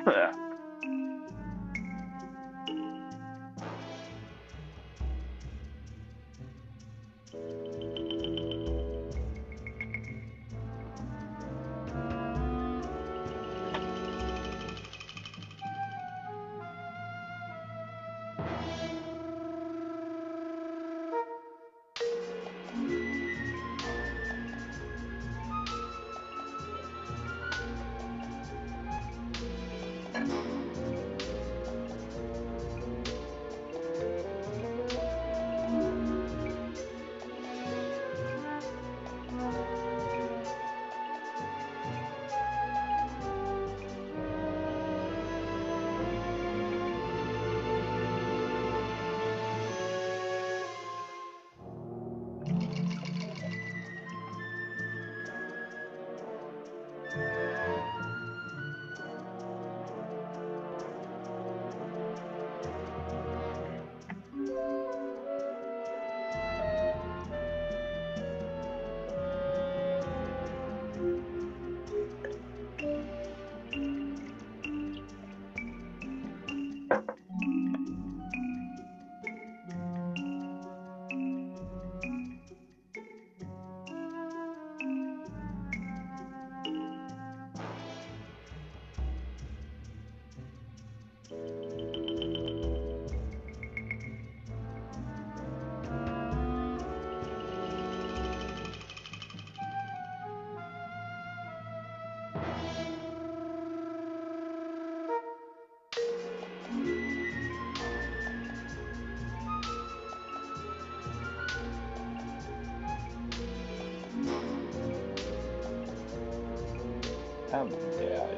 Yeah, yeah.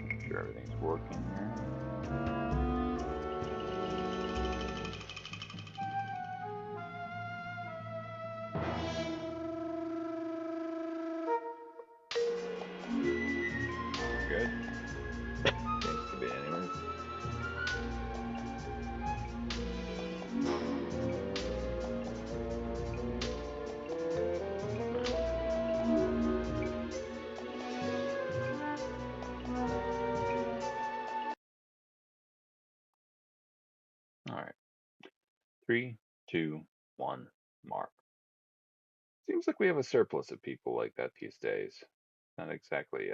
Make sure everything's working here. Good. Seems to be, anyways. All right. 3, 2, 1, mark. Seems like we have a surplus of people like that these days. Not exactly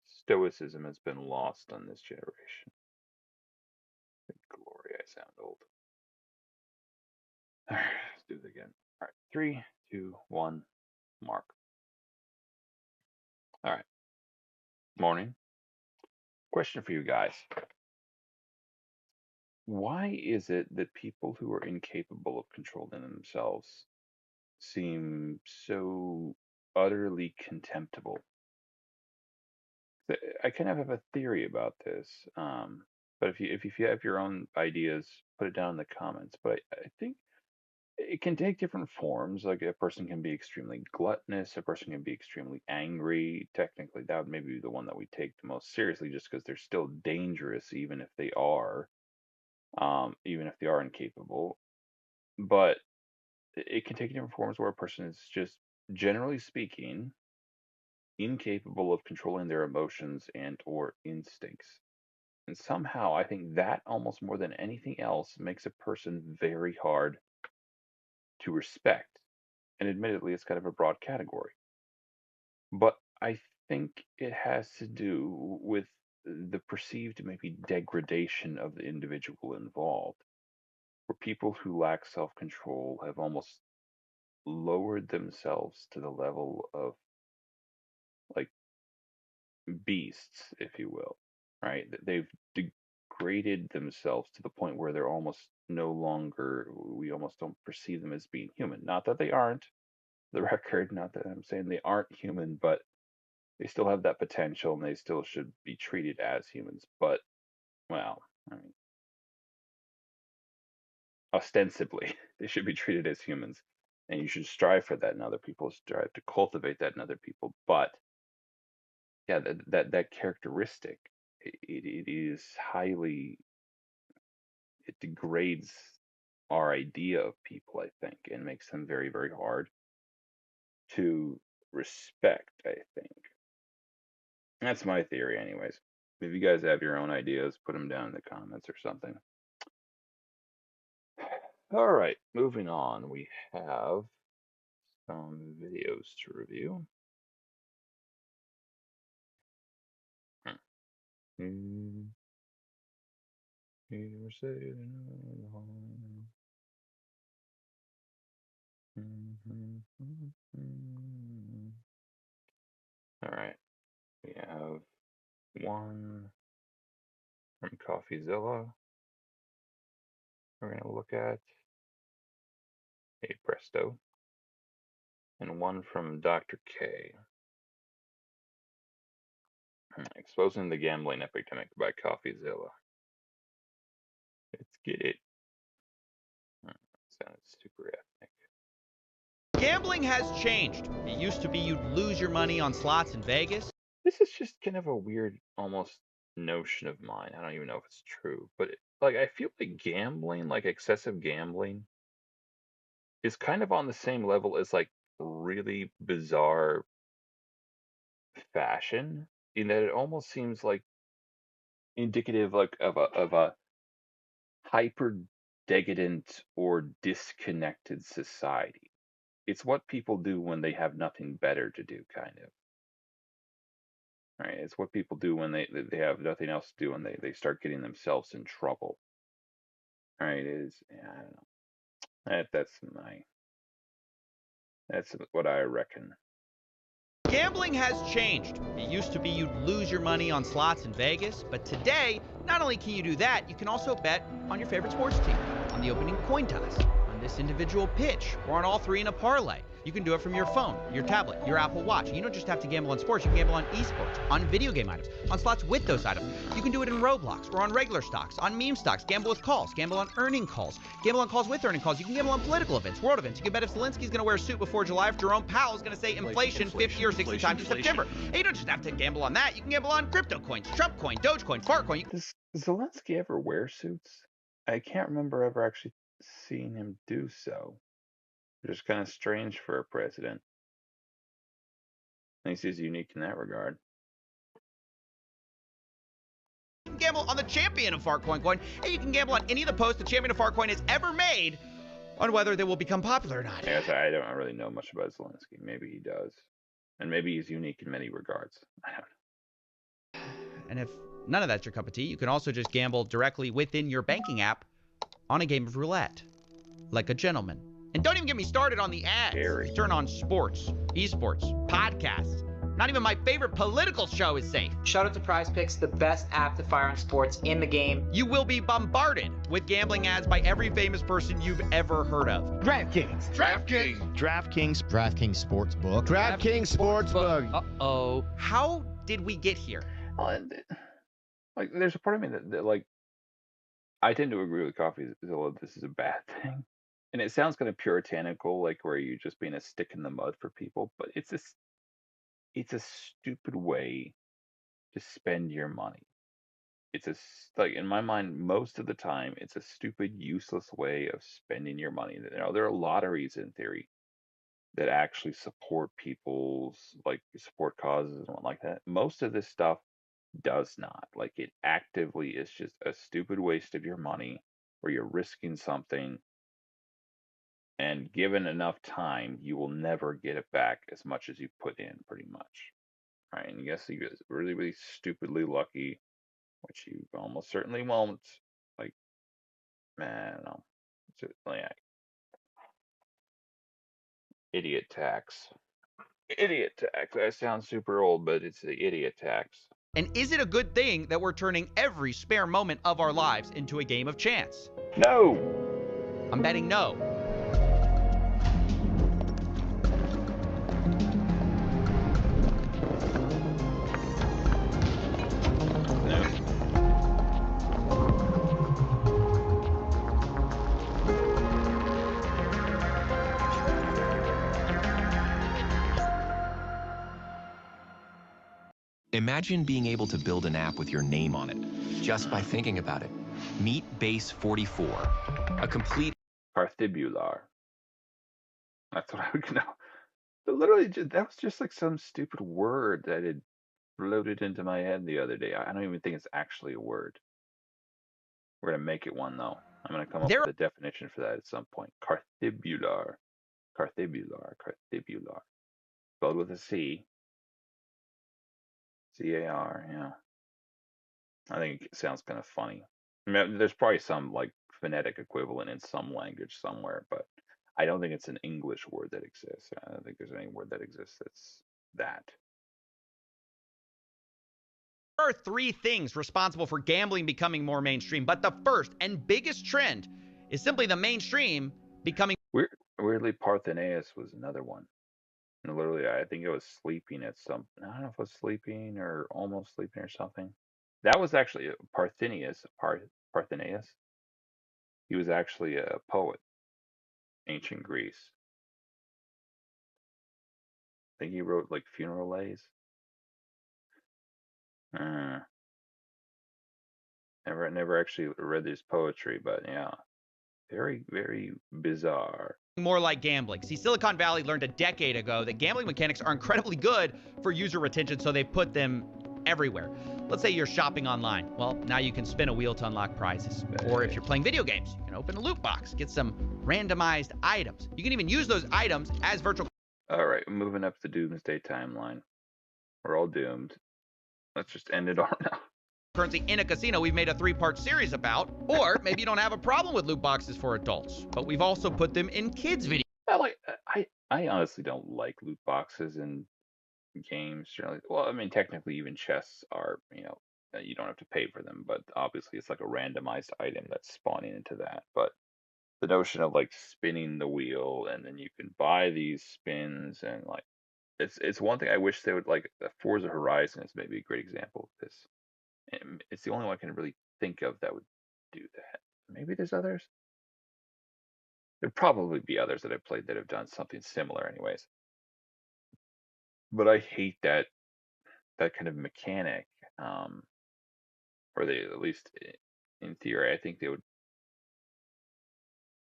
stoicism has been lost on this generation. Glory, I sound old. All right, let's do it again. All right, 3, 2, 1, mark. All right, morning. Question for you guys. Why is it that people who are incapable of controlling themselves seem so utterly contemptible? I kind of have a theory about this, but if you have your own ideas, put it down in the comments. But I think it can take different forms. Like a person can be extremely gluttonous, a person can be extremely angry. Technically, that would maybe be the one that we take the most seriously, just because they're still dangerous, even if they are incapable. But it can take different forms where a person is just, generally speaking, incapable of controlling their emotions and or instincts. And somehow I think that almost more than anything else makes a person very hard to respect. And admittedly, it's kind of a broad category. But I think it has to do with the perceived maybe degradation of the individual involved, where people who lack self-control have almost lowered themselves to the level of like beasts, if you will, right? They've degraded themselves to the point where they're almost no longer, we almost don't perceive them as being human. Not that they aren't, the record, not that I'm saying they aren't human, but they still have that potential and they still should be treated as humans. But, well, I mean, ostensibly, they should be treated as humans. And you should strive for that, and other people strive to cultivate that in other people. But yeah, that characteristic, it is highly, it degrades our idea of people, I think, and makes them very, very hard to respect, I think. That's my theory, anyways. If you guys have your own ideas, put them down in the comments or something. All right, moving on. We have some videos to review. All right, we have one from CoffeeZilla. We're going to look at a Presto, and one from Dr. K. Exposing the Gambling Epidemic by CoffeeZilla. Let's get it. Sounded super ethnic. Gambling has changed. It used to be you'd lose your money on slots in Vegas. This is just kind of a weird, almost notion of mine. I don't even know if it's true, but like I feel like gambling, like excessive gambling, is kind of on the same level as like really bizarre fashion, in that it almost seems like indicative like of a hyper decadent or disconnected society. It's what people do when they have nothing better to do, kind of. Right? It's what people do when they have nothing else to do and they start getting themselves in trouble. Right? Yeah, I don't know. That's what I reckon. Gambling has changed. It used to be you'd lose your money on slots in Vegas, but today, not only can you do that, you can also bet on your favorite sports team, on the opening coin toss, on this individual pitch, or on all three in a parlay. You can do it from your phone, your tablet, your Apple Watch. You don't just have to gamble on sports, you can gamble on esports, on video game items, on slots with those items. You can do it in Roblox or on regular stocks, on meme stocks, gamble with calls, gamble on earning calls, gamble on calls with earning calls. You can gamble on political events, world events. You can bet if Zelensky's going to wear a suit before July, if Jerome Powell is going to say inflation 50 or 60 times in September. And you don't just have to gamble on that. You can gamble on crypto coins, Trump coin, Dogecoin, Fartcoin. Does Zelensky ever wear suits? I can't remember ever actually seeing him do so. Just kind of strange for a president. I think he's unique in that regard. You can gamble on the champion of Fartcoin coin, and you can gamble on any of the posts the champion of Fartcoin has ever made on whether they will become popular or not. Yes, I don't really know much about Zelensky. Maybe he does. And maybe he's unique in many regards. I don't know. And if none of that's your cup of tea, you can also just gamble directly within your banking app on a game of roulette, like a gentleman. And don't even get me started on the ads. Scary. Turn on sports, esports, podcasts. Not even my favorite political show is safe. Shout out to Prize Picks, the best app to fire on sports in the game. You will be bombarded with gambling ads by every famous person you've ever heard of. DraftKings. DraftKings Sportsbook. DraftKings Sportsbook. Uh-oh. How did we get here? Like, there's a part of me that like, I tend to agree with CoffeeZilla. This is a bad thing. And it sounds kind of puritanical, like where you're just being a stick in the mud for people, but it's a stupid way to spend your money. Like in my mind, most of the time, it's a stupid, useless way of spending your money. There are lotteries in theory that actually support people's support causes and what like that. Most of this stuff does not. Like it actively is just a stupid waste of your money where you're risking something. And given enough time, you will never get it back as much as you put in, pretty much. Right? And yes, you get really, really stupidly lucky which you almost certainly won't. Like, man, I don't know. Like, idiot tax. Idiot tax. That sounds super old, but it's the idiot tax. And is it a good thing that we're turning every spare moment of our lives into a game of chance? No! I'm betting no. No. Imagine being able to build an app with your name on it, just by thinking about it. Meet Base 44, a complete Carthibular. That's what I would know. But literally, that was just like some stupid word that had floated into my head the other day. I don't even think it's actually a word. We're gonna make it one though. I'm gonna come up with a definition for that at some point. Carthibular. Carthibular. Carthibular. Spelled with a C. C-A-R, yeah. I think it sounds kind of funny. I mean, there's probably some like phonetic equivalent in some language somewhere, but I don't think it's an English word that exists. I don't think there's any word that exists that's that. There are three things responsible for gambling becoming more mainstream, but the first and biggest trend is simply the mainstream becoming. Weirdly, Parthenaeus was another one. And literally, I think it was sleeping at some. I don't know if it was sleeping or almost sleeping or something. That was actually Parthenius. Parthenaeus. He was actually a poet, ancient Greece. I think he wrote like funeral lays. Never actually read his poetry, but yeah, very, very bizarre. More like gambling. See, Silicon Valley learned a decade ago that gambling mechanics are incredibly good for user retention, so they put them everywhere. Let's say you're shopping online. Well, now you can spin a wheel to unlock prizes. Or if you're playing video games, you can open a loot box, get some randomized items. You can even use those items as virtual. All right, moving up the doomsday timeline. We're all doomed. Let's just end it all now. Currency in a casino we've made a 3-part series about. Or maybe you don't have a problem with loot boxes for adults, but we've also put them in kids' videos. I honestly don't like loot boxes in games generally. Well, I mean, technically, even chests are, you don't have to pay for them, but obviously it's like a randomized item that's spawning into that. But the notion of like spinning the wheel and then you can buy these spins and like it's one thing I wish they would like. Forza Horizon is maybe a great example of this. And it's the only one I can really think of that would do that. Maybe there's others. There'd probably be others that I've played that have done something similar, anyways. But I hate that kind of mechanic, or they at least in theory, I think they would.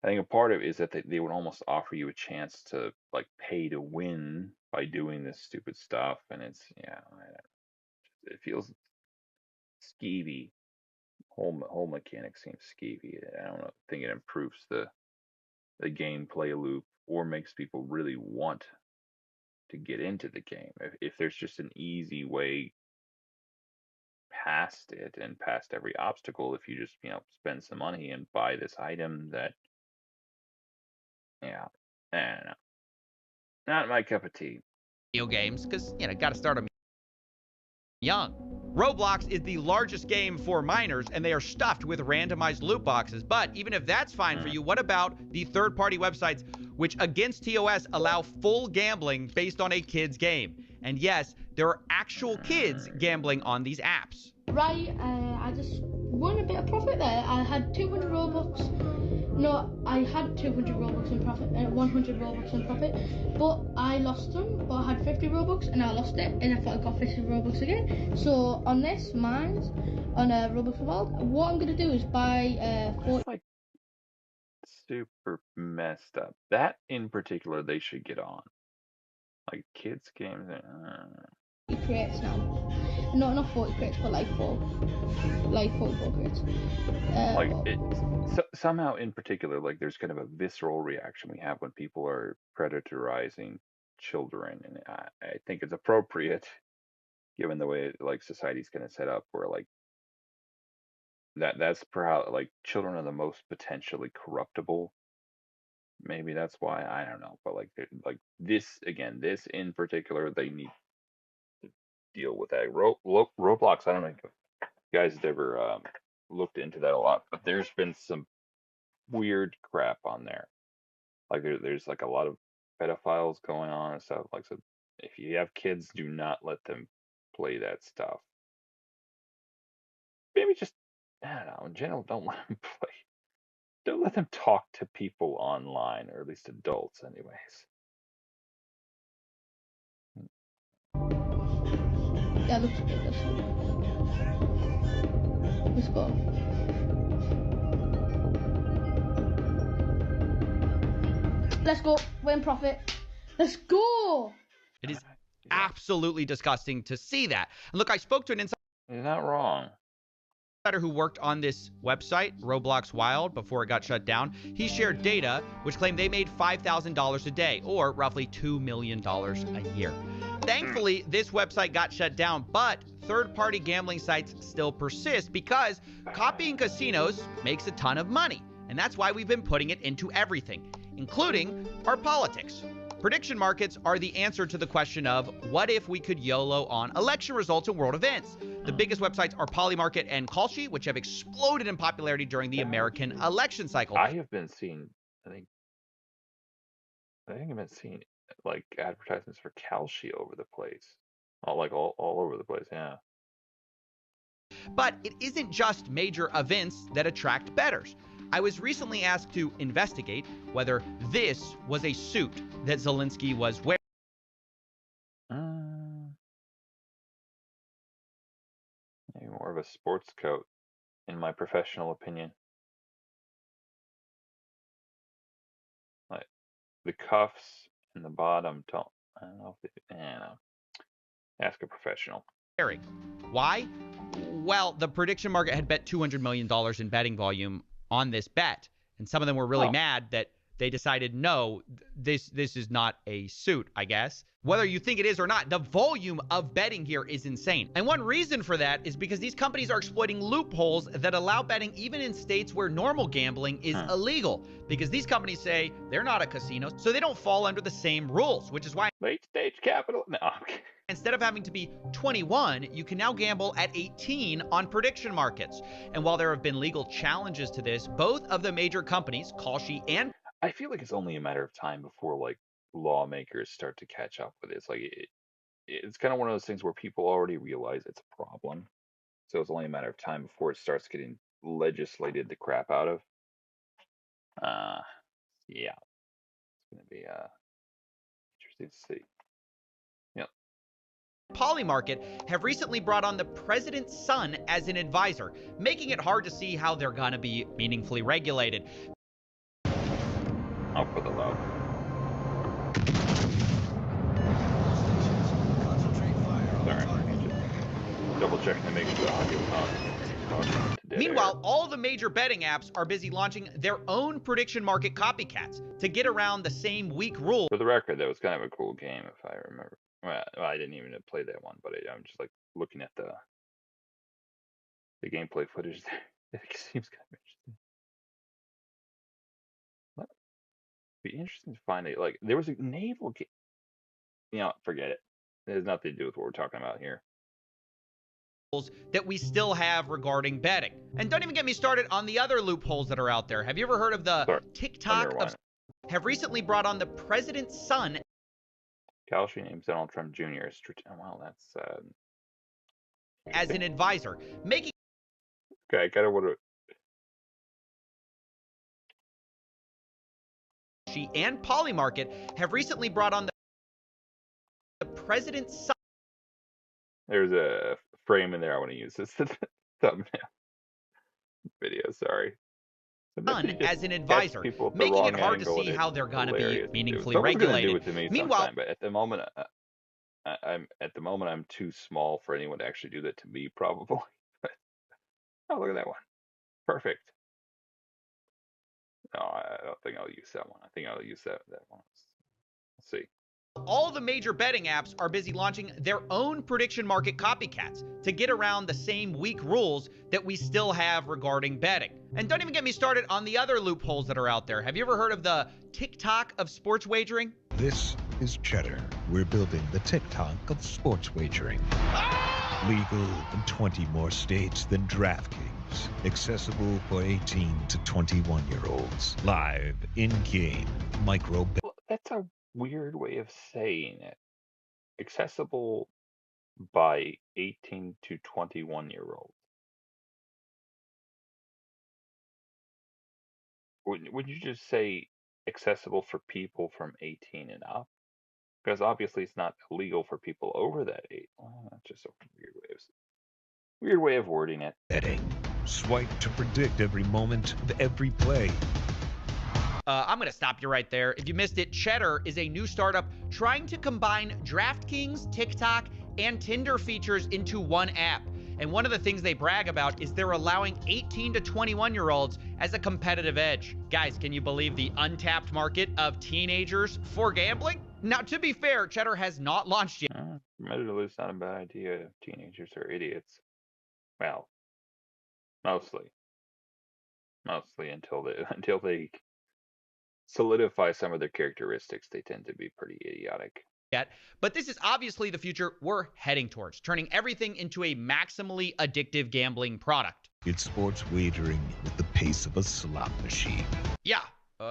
I think a part of it is that they would almost offer you a chance to like pay to win by doing this stupid stuff, and it feels skeevy. Whole mechanic seems skeevy. I don't think it improves the gameplay loop or makes people really want to get into the game. If there's just an easy way past it and past every obstacle, if you just spend some money and buy this item that, yeah, I don't know, not my cup of tea. Video games, because got to start them young. Roblox is the largest game for minors, and they are stuffed with randomized loot boxes. But even if that's fine for you, what about the third-party websites which, against TOS, allow full gambling based on a kid's game? And yes, there are actual kids gambling on these apps. Right, I just won a bit of profit there. I had 200 Robux. No, I had 200 Robux in profit, 100 Robux in profit, but I lost them. But I had 50 Robux and I lost it, and I thought I got 50 Robux again. So on this, mine's on Robux World, what I'm gonna do is buy 40. Like super messed up. That in particular, they should get on. Like kids games. Crates now. No, not 40 crates, but like 44 crates. Somehow in particular, like there's kind of a visceral reaction we have when people are predatorizing children, and I think it's appropriate given the way like society's kind of set up, where like that's perhaps like children are the most potentially corruptible. Maybe that's why, I don't know, but like this again, this in particular, they need to deal with that. Roblox. I don't know if you guys have ever looked into that a lot, but there's been some weird crap on there. Like there's like a lot of pedophiles going on and stuff. Like, so if you have kids, do not let them play that stuff. Maybe just, I don't know, in general, don't let them play. Don't let them talk to people online, or at least adults, anyways. Yeah, looks good. Let's go. Let's go. We're in profit. Let's go. It is absolutely disgusting to see that. And look, I spoke to an insider. You're not wrong. Who worked on this website, Roblox Wild, before it got shut down. He shared data which claimed they made $5,000 a day, or roughly $2 million a year. Thankfully, this website got shut down, but third-party gambling sites still persist because copying casinos makes a ton of money. And that's why we've been putting it into everything, including our politics. Prediction markets are the answer to the question of what if we could YOLO on election results and world events. The biggest websites are Polymarket and Kalshi, which have exploded in popularity during the American election cycle. I have been seeing, I think I've been seeing like advertisements for Kalshi over the place. All over the place, yeah. But it isn't just major events that attract bettors. I was recently asked to investigate whether this was a suit that Zelensky was wearing. Maybe more of a sports coat, in my professional opinion. Like the cuffs and the bottom don't. I don't know if they. I don't know. Ask a professional. Why? Well, the prediction market had bet $200 million in betting volume on this bet, and some of them were really mad that they decided, no, this is not a suit, I guess. Whether you think it is or not, the volume of betting here is insane. And one reason for that is because these companies are exploiting loopholes that allow betting even in states where normal gambling is illegal. Because these companies say they're not a casino, so they don't fall under the same rules, which is why late stage capital. No. Instead of having to be 21, you can now gamble at 18 on prediction markets. And while there have been legal challenges to this, both of the major companies, Kalshi and... I feel like it's only a matter of time before like lawmakers start to catch up with it. It's like it's kind of one of those things where people already realize it's a problem. So it's only a matter of time before it starts getting legislated the crap out of. Yeah. It's going to be interesting to see. Yep. Polymarket have recently brought on the president's son as an advisor, making it hard to see how they're going to be meaningfully regulated. I'll put the low. Sorry, just double checking to make sure the audio on. Meanwhile, all the major betting apps are busy launching their own prediction market copycats to get around the same weak rule. For the record, that was kind of a cool game, if I remember. Well, I didn't even play that one, but I'm just like looking at the gameplay footage there. It seems kind of interesting. Be interesting to find it. Like there was a naval game. You know, forget it. It has nothing to do with what we're talking about here. That we still have regarding betting. And don't even get me started on the other loopholes that are out there. Have you ever heard of the TikTok of... Have recently brought on the president's son. Kalshi names Donald Trump Jr. Well, that's as an advisor, making... Okay, I gotta what. She and Polymarket have recently brought on the president's son. There's a frame in there I want to use. It's the thumbnail video. Sorry. As an advisor, making it hard to see how they're going to be meaningfully regulated. Meanwhile, but at the moment, I'm too small for anyone to actually do that to me, probably. Oh, look at that one. Perfect. No, I don't think I'll use that one. I think I'll use that one. Let's see. All the major betting apps are busy launching their own prediction market copycats to get around the same weak rules that we still have regarding betting. And don't even get me started on the other loopholes that are out there. Have you ever heard of the TikTok of sports wagering? This is Cheddar. We're building the TikTok of sports wagering. Legal in 20 more states than DraftKings. Accessible for 18 to 21-year-olds. Live, in-game, micro bet. Well, that's a weird way of saying it. Accessible by 18 to 21-year-olds. Would you just say accessible for people from 18 and up? Because obviously it's not illegal for people over that age. Well, that's just a weird way of wording it. Betting. Swipe to predict every moment of every play. I'm going to stop you right there. If you missed it, Cheddar is a new startup trying to combine DraftKings, TikTok, and Tinder features into one app. And one of the things they brag about is they're allowing 18 to 21-year-olds as a competitive edge. Guys, can you believe the untapped market of teenagers for gambling? Now, to be fair, Cheddar has not launched yet. Admittedly, it's not a bad idea. Teenagers are idiots. Well, mostly until they solidify some of their characteristics, they tend to be pretty idiotic. But this is obviously the future we're heading towards, turning everything into a maximally addictive gambling product. It's sports wagering with the pace of a slot machine. Yeah.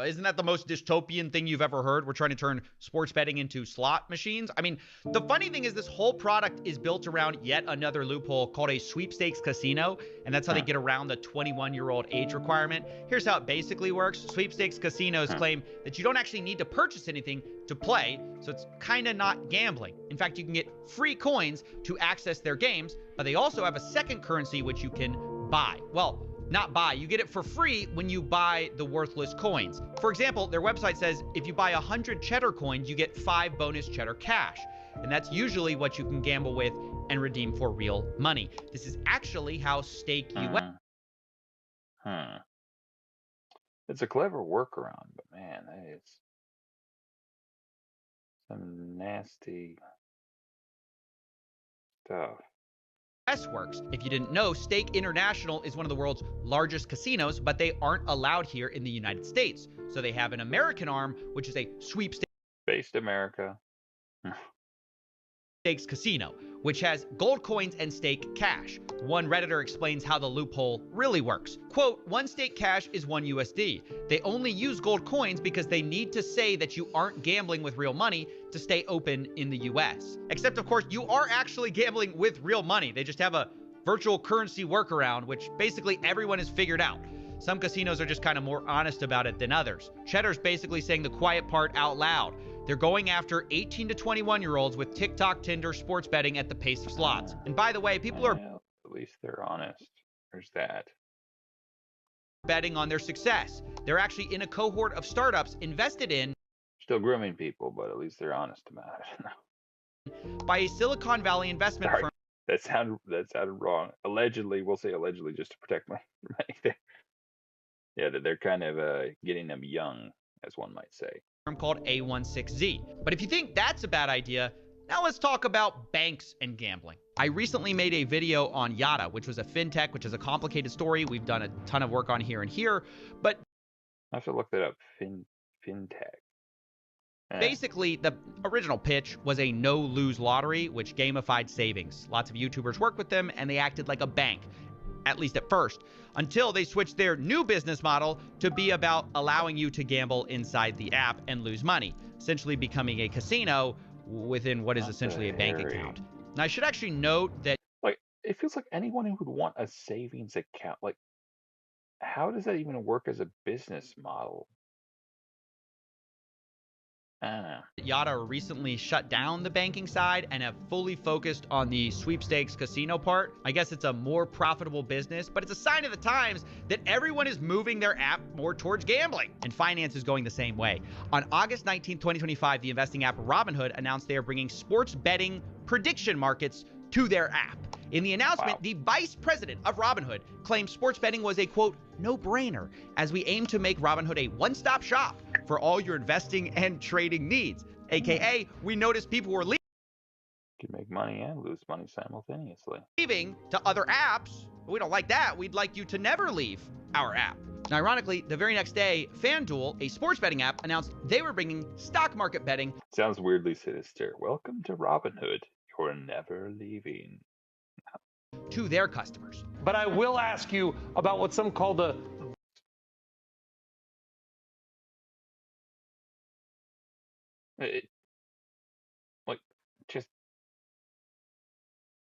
Isn't that the most dystopian thing you've ever heard? We're trying to turn sports betting into slot machines. I mean, the funny thing is this whole product is built around yet another loophole called a sweepstakes casino, and that's how they get around the 21-year-old age requirement. Here's how it basically works. Sweepstakes casinos claim that you don't actually need to purchase anything to play, so it's kind of not gambling. In fact, you can get free coins to access their games, but they also have a second currency which you can buy. Well, not buy. You get it for free when you buy the worthless coins. For example, their website says if you buy 100 Cheddar coins, you get 5 bonus Cheddar cash. And that's usually what you can gamble with and redeem for real money. This is actually how Stake US. It's a clever workaround, but man, it's some nasty stuff. Works. If you didn't know, Stake International is one of the world's largest casinos, but they aren't allowed here in the United States. So they have an American arm, which is a sweepstakes based America stakes casino, which has gold coins and stake cash. One Redditor explains how the loophole really works. Quote, one stake cash is 1 USD. They only use gold coins because they need to say that you aren't gambling with real money to stay open in the US. Except, of course, you are actually gambling with real money. They just have a virtual currency workaround, which basically everyone has figured out. Some casinos are just kind of more honest about it than others. Cheddar's basically saying the quiet part out loud. They're going after 18 to 21-year-olds with TikTok, Tinder, sports betting at the pace of slots. And by the way, people are at least they're honest. There's that. Betting on their success. They're actually in a cohort of startups invested in still grooming people, but at least they're honest about it. By a Silicon Valley investment firm. That sounded wrong. Allegedly, we'll say allegedly just to protect my yeah, they're kind of getting them young, as one might say. Called A16Z. But if you think that's a bad idea, now let's talk about banks and gambling. I recently made a video on Yada, which was a fintech, which is a complicated story. We've done a ton of work on here and here, but I have to look that up. Fintech. Basically, the original pitch was a no-lose lottery, which gamified savings. Lots of YouTubers worked with them, and they acted like a bank, at least at first, until they switched their new business model to be about allowing you to gamble inside the app and lose money, essentially becoming a casino within what is essentially a bank account. Now, I should actually note that it feels like anyone who would want a savings account, how does that even work as a business model? Yada recently shut down the banking side and have fully focused on the sweepstakes casino part. I guess it's a more profitable business, but it's a sign of the times that everyone is moving their app more towards gambling, and finance is going the same way. On August 19, 2025, the investing app Robinhood announced they are bringing sports betting prediction markets to their app. In the announcement, the vice president of Robinhood claimed sports betting was a, quote, no-brainer, as we aim to make Robinhood a one-stop shop for all your investing and trading needs. AKA, we noticed people were You can make money and lose money simultaneously. leaving to other apps. We don't like that. We'd like you to never leave our app. Now, ironically, the very next day, FanDuel, a sports betting app, announced they were bringing stock market betting Sounds weirdly sinister. Welcome to Robinhood. You're never leaving. to their customers. But I will ask you about what some call the Just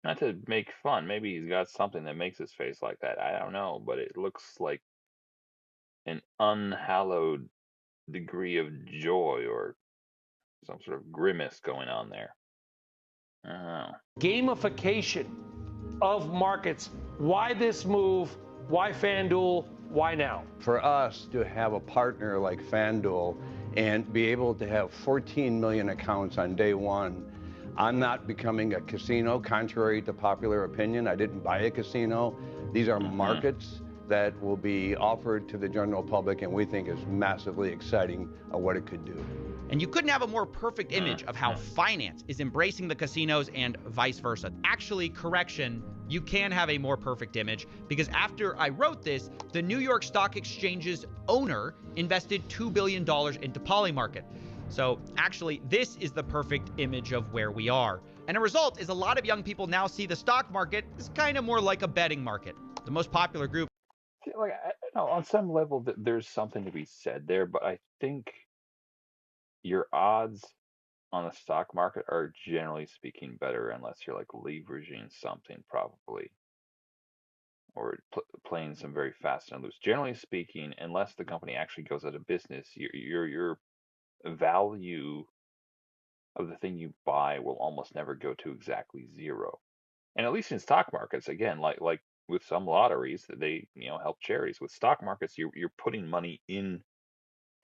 not to make fun. Maybe he's got something that makes his face like that. I don't know, but it looks like an unhallowed degree of joy or some sort of grimace going on there. I don't know. gamification of markets. Why this move? Why FanDuel? Why now? For us to have a partner like FanDuel and be able to have 14 million accounts on day one, I'm not becoming a casino, contrary to popular opinion. I didn't buy a casino. These are markets that will be offered to the general public, and we think is massively exciting what it could do. And you couldn't have a more perfect image of how finance is embracing the casinos and vice versa. Actually, correction, you can have a more perfect image because after I wrote this, the New York Stock Exchange's owner invested $2 billion into Polymarket. So actually, this is the perfect image of where we are. And a result is a lot of young people now see the stock market as kind of more like a betting market. The most popular group. Like, I know on some level that there's something to be said there, but I think your odds on the stock market are generally speaking better unless you're like leveraging something probably or playing some very fast and loose. Generally speaking, unless the company actually goes out of business, your value of the thing you buy will almost never go to exactly zero. And at least in stock markets, again, like with some lotteries that they help charities, with stock markets you're putting money in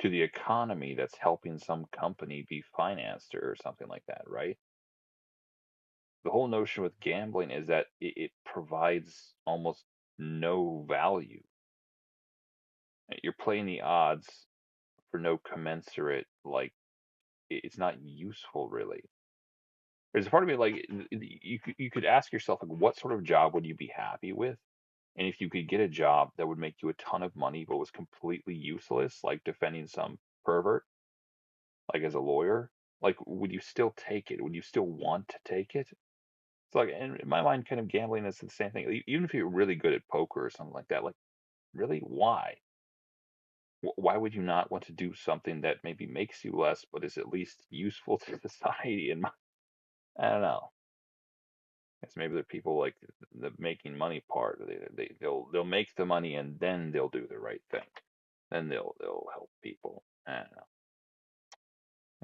to the economy that's helping some company be financed or something like that, right? The whole notion with gambling is that it provides almost no value. You're playing the odds for no commensurate, like, it's not useful really. There's a part of me like you could ask yourself, like, what sort of job would you be happy with? And if you could get a job that would make you a ton of money but was completely useless, like defending some pervert, like as a lawyer, like, would you still take it? Would you still want to take it? It's like, in my mind, kind of gambling is the same thing. Even if you're really good at poker or something like that, like, really, why? Why would you not want to do something that maybe makes you less but is at least useful to society? And I don't know. Guess maybe they're people like the making money part. They'll make the money and then they'll do the right thing. Then they'll help people. I don't know.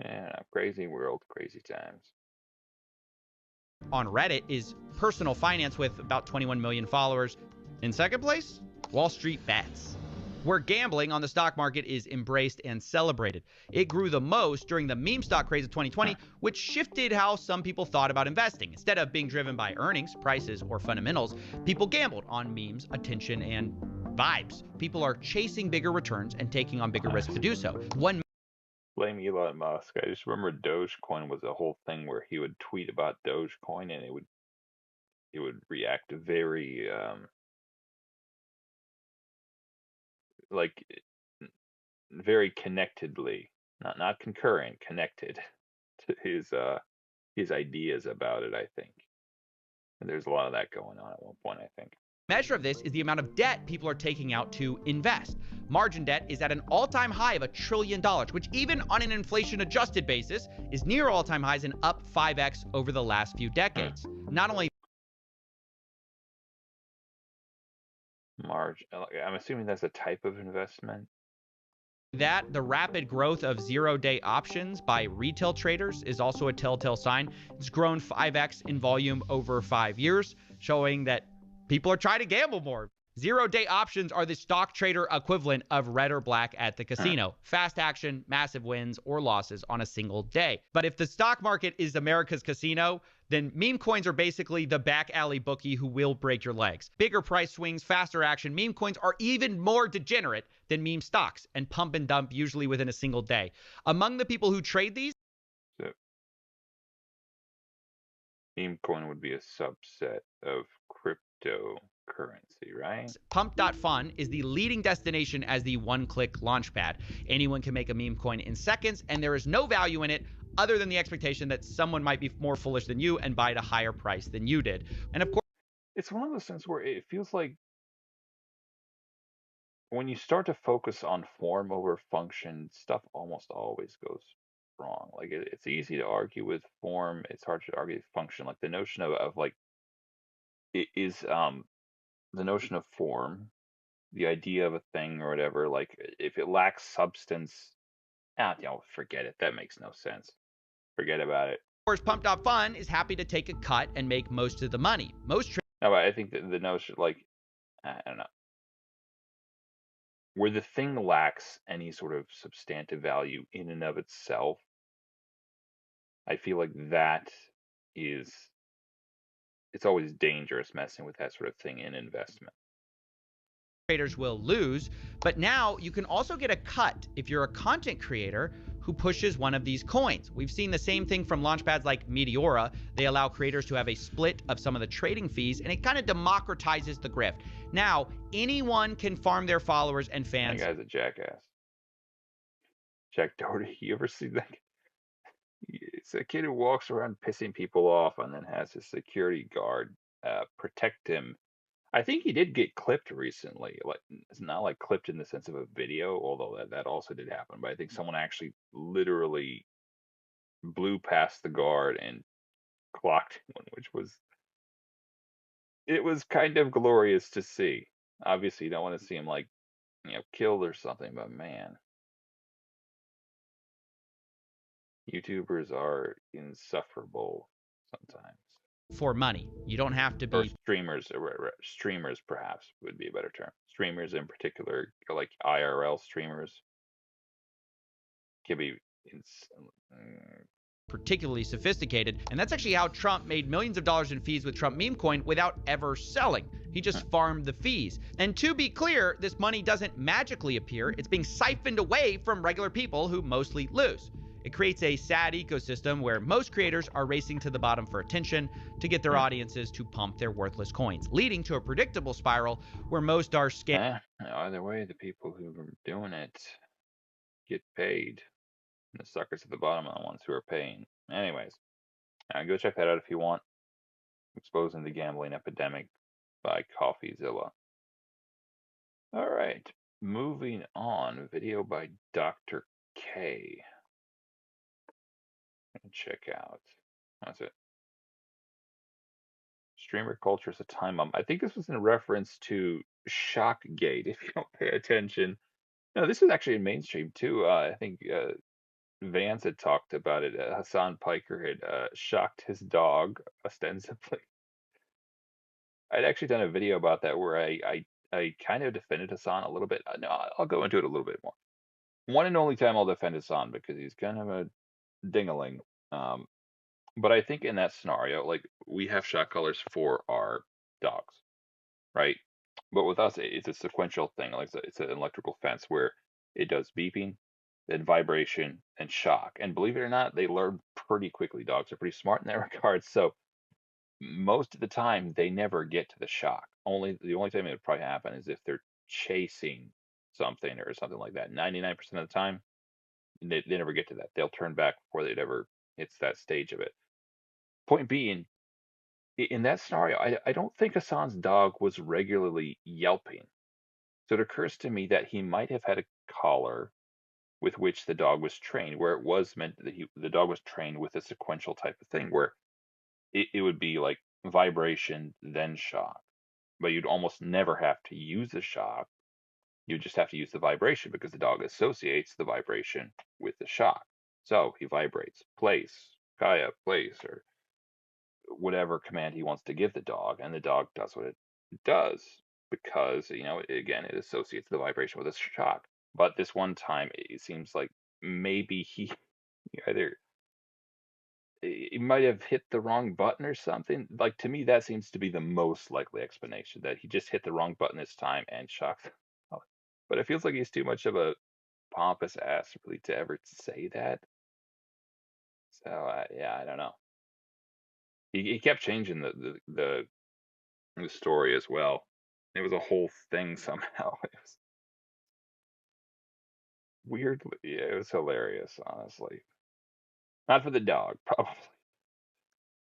Yeah, crazy world, crazy times. On Reddit is Personal Finance with about 21 million followers. In second place, Wall Street Bets, where gambling on the stock market is embraced and celebrated. It grew the most during the meme stock craze of 2020, which shifted how some people thought about investing. Instead of being driven by earnings, prices, or fundamentals, people gambled on memes, attention, and vibes. People are chasing bigger returns and taking on bigger risks to do so. Blame Elon Musk. I just remember Dogecoin was a whole thing where he would tweet about Dogecoin and it would react very like very connectedly, not concurrent, connected to his ideas about it, I think. And there's a lot of that going on at one point, I think. Measure of this is the amount of debt people are taking out to invest. Margin debt is at an all-time high of $1 trillion, which even on an inflation-adjusted basis is near all-time highs and up 5x over the last few decades. Not only I'm assuming that's a type of investment. that, the rapid growth of zero-day options by retail traders is also a telltale sign. It's grown 5x in volume over 5 years, showing that people are trying to gamble more. Zero-day options are the stock trader equivalent of red or black at the casino. Fast action, massive wins or losses on a single day. But if the stock market is America's casino, then meme coins are basically the back alley bookie who will break your legs. Bigger price swings, faster action. Meme coins are even more degenerate than meme stocks and pump and dump usually within a single day. Among the people who trade these, So meme coin would be a subset of cryptocurrency, right? Pump.fun is the leading destination as the one-click launchpad. Anyone can make a meme coin in seconds, and there is no value in it other than the expectation that someone might be more foolish than you and buy at a higher price than you did. And of course, it's one of those things where it feels like when you start to focus on form over function, stuff almost always goes wrong. Like it's easy to argue with form, it's hard to argue with function. Like the notion of like it is the notion of form, the idea of a thing or whatever, like if it lacks substance, forget it. That makes no sense. Forget about it. Of course, Pump.fun is happy to take a cut and make most of the money. No, I think that the notion, like, I don't know, where the thing lacks any sort of substantive value in and of itself, I feel like it's always dangerous messing with that sort of thing in investment. Traders will lose, but now you can also get a cut if you're a content creator who pushes one of these coins. We've seen the same thing from launchpads like Meteora. They allow creators to have a split of some of the trading fees, and it kind of democratizes the grift. Now, anyone can farm their followers and fans. That guy's a jackass. Jack Doherty, you ever see that? It's a kid who walks around pissing people off and then has his security guard protect him. I think he did get clipped recently. Like, it's not like clipped in the sense of a video, although that also did happen. But I think someone actually literally blew past the guard and clocked him, it was kind of glorious to see. Obviously, you don't want to see him like, killed or something, but man, YouTubers are insufferable sometimes. For money. You don't have to be. Or streamers perhaps would be a better term. Streamers in particular, like IRL streamers, can be particularly sophisticated, and that's actually how Trump made millions of dollars in fees with Trump meme coin without ever selling. He just farmed the fees. And to be clear, this money doesn't magically appear. It's being siphoned away from regular people who mostly lose. It creates a sad ecosystem where most creators are racing to the bottom for attention to get their audiences to pump their worthless coins, leading to a predictable spiral where most are scammed. Either way, the people who are doing it get paid. And the suckers at the bottom are the ones who are paying. Anyways, go check that out if you want. Exposing the Gambling Epidemic by CoffeeZilla. All right, moving on. Video by Dr. K. Check out. That's it. Streamer culture is a time bomb. I think this was in reference to Shockgate, if you don't pay attention. No, this is actually in mainstream too. I think Vance had talked about it. Hassan Piker had shocked his dog, ostensibly. I'd actually done a video about that where I kind of defended Hassan a little bit. No, I'll go into it a little bit more. One and only time I'll defend Hassan because he's kind of a dingaling. But I think in that scenario, like, we have shock collars for our dogs, right? But with us, it's a sequential thing. Like, it's an electrical fence where it does beeping, then vibration, and shock. And believe it or not, they learn pretty quickly. Dogs are pretty smart in that regard. So most of the time, they never get to the shock. The only time it would probably happen is if they're chasing something or something like that. 99% of the time, they never get to that. They'll turn back before they'd ever hits that stage of it. Point being, in that scenario, I don't think Hassan's dog was regularly yelping. So it occurs to me that he might have had a collar with which the dog was trained, where it was meant that the dog was trained with a sequential type of thing, where it would be like vibration, then shock. But you'd almost never have to use the shock. You just have to use the vibration because the dog associates the vibration with the shock. So he vibrates, place, Kaya, place, or whatever command he wants to give the dog, and the dog does what it does because, again, it associates the vibration with a shock. But this one time, it seems like maybe he might have hit the wrong button or something. Like, to me, that seems to be the most likely explanation, that he just hit the wrong button this time and shocked. But it feels like he's too much of a pompous ass really to ever say that. So yeah, I don't know. He kept changing the story as well. It was a whole thing somehow. It was weirdly, yeah, it was hilarious, honestly. Not for the dog, probably,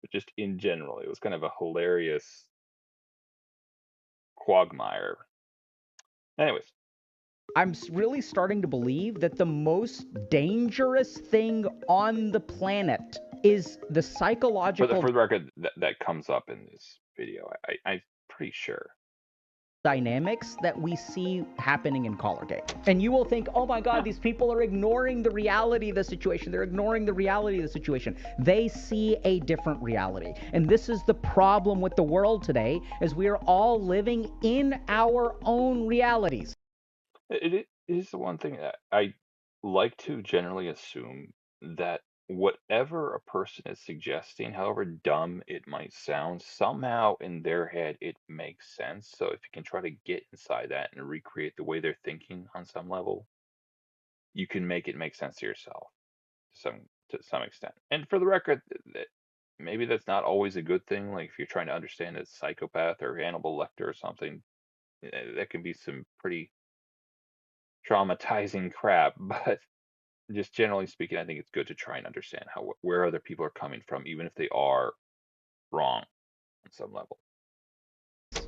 but just in general, it was kind of a hilarious quagmire. Anyways, I'm really starting to believe that the most dangerous thing on the planet is the psychological for the record, that comes up in this video. I'm pretty sure. dynamics that we see happening in Collargate. And you will think, oh my God, these people are ignoring the reality of the situation. They're ignoring the reality of the situation. They see a different reality. And this is the problem with the world today, is we are all living in our own realities. It is the one thing that I like to generally assume that whatever a person is suggesting, however dumb it might sound, somehow in their head it makes sense. So if you can try to get inside that and recreate the way they're thinking on some level, you can make it make sense to yourself to some extent. And for the record, maybe that's not always a good thing. Like if you're trying to understand a psychopath or Hannibal Lecter or something, that can be some pretty traumatizing crap. But just generally speaking, I think it's good to try and understand where other people are coming from, even if they are wrong on some level.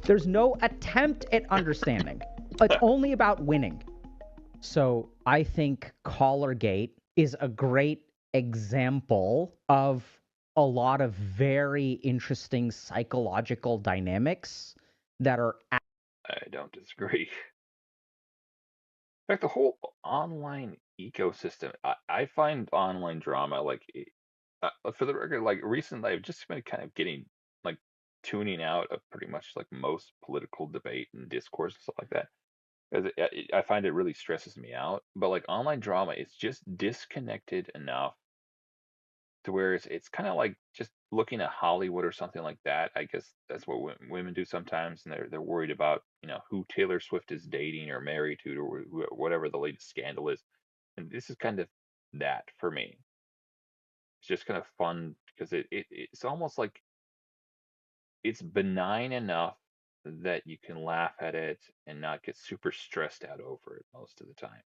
There's no attempt at understanding. It's only about winning. So I think Collargate is a great example of a lot of very interesting psychological dynamics that are. I don't disagree. In fact, the whole online ecosystem, I find online drama like, for the record, like recently I've just been kind of getting like tuning out of pretty much like most political debate and discourse and stuff like that. Because I find it really stresses me out. But like online drama, it's just disconnected enough to where it's kind of like just looking at Hollywood or something like that. I guess that's what women do sometimes, and they're worried about who Taylor Swift is dating or married to, or whatever the latest scandal is. And this is kind of that for me. It's just kind of fun because it's almost like it's benign enough that you can laugh at it and not get super stressed out over it most of the time.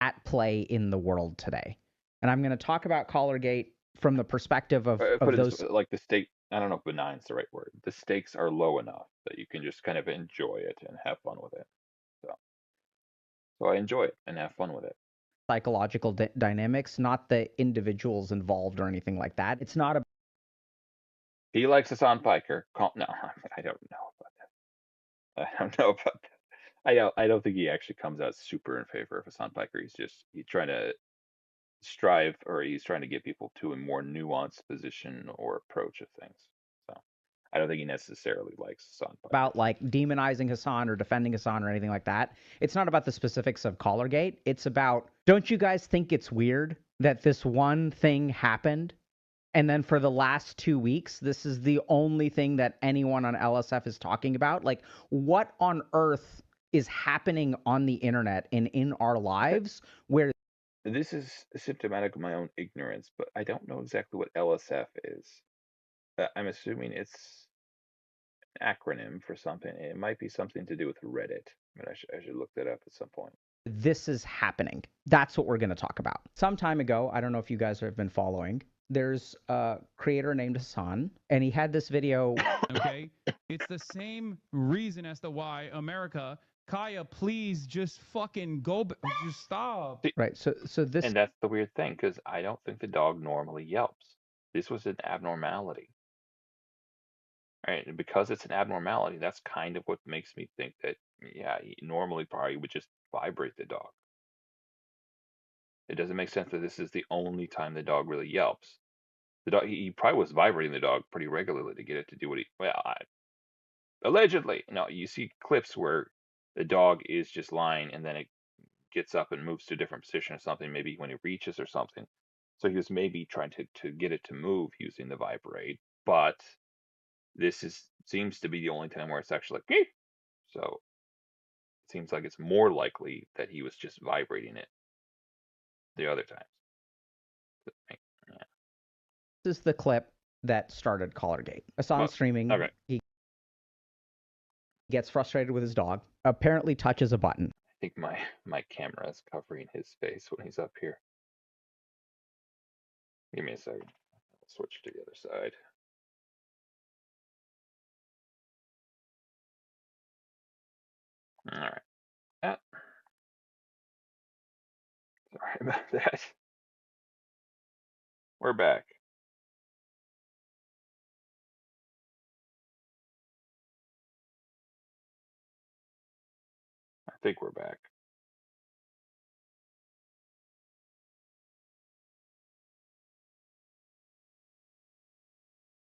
At play in the world today. And I'm going to talk about Collargate from the perspective of those. Like the stake, I don't know if benign is the right word. The stakes are low enough that you can just kind of enjoy it and have fun with it. So I enjoy it and have fun with it. Psychological dynamics, not the individuals involved or anything like that. It's not a. He likes Hassan Piker. No, I don't know about that. I don't know about that. I don't think he actually comes out super in favor of Hassan Piker. He's trying to strive, or he's trying to get people to a more nuanced position or approach of things. So I don't think he necessarily likes Hassan Piker. About like demonizing Hassan or defending Hassan or anything like that. It's not about the specifics of Collargate. It's about, don't you guys think it's weird that this one thing happened? And then for the last 2 weeks, this is the only thing that anyone on LSF is talking about. Like, what on earth is happening on the internet and in our lives where. This is symptomatic of my own ignorance, but I don't know exactly what LSF is. I'm assuming it's an acronym for something. It might be something to do with Reddit, but I should look that up at some point. This is happening. That's what we're going to talk about. Some time ago, I don't know if you guys have been following, there's a creator named Hassan, and he had this video. Okay, it's the same reason as to why America. Kaya, please just fucking go. Just stop. Right. So this. And that's the weird thing, because I don't think the dog normally yelps. This was an abnormality. Right. And because it's an abnormality, that's kind of what makes me think that, yeah, he normally probably would just vibrate the dog. It doesn't make sense that this is the only time the dog really yelps. The dog, he probably was vibrating the dog pretty regularly to get it to do what allegedly. No, you see clips where the dog is just lying and then it gets up and moves to a different position or something, maybe when it reaches or something. So he was maybe trying to get it to move using the vibrate, but this seems to be the only time where it's actually like, Gee! So it seems like it's more likely that he was just vibrating it the other times. Yeah. is the clip that started Collargate. Hassan streaming. Okay. He gets frustrated with his dog. Apparently touches a button. I think my camera is covering his face when he's up here. Give me a second. I'll switch to the other side. All right. Sorry about that. We're back. I think we're back.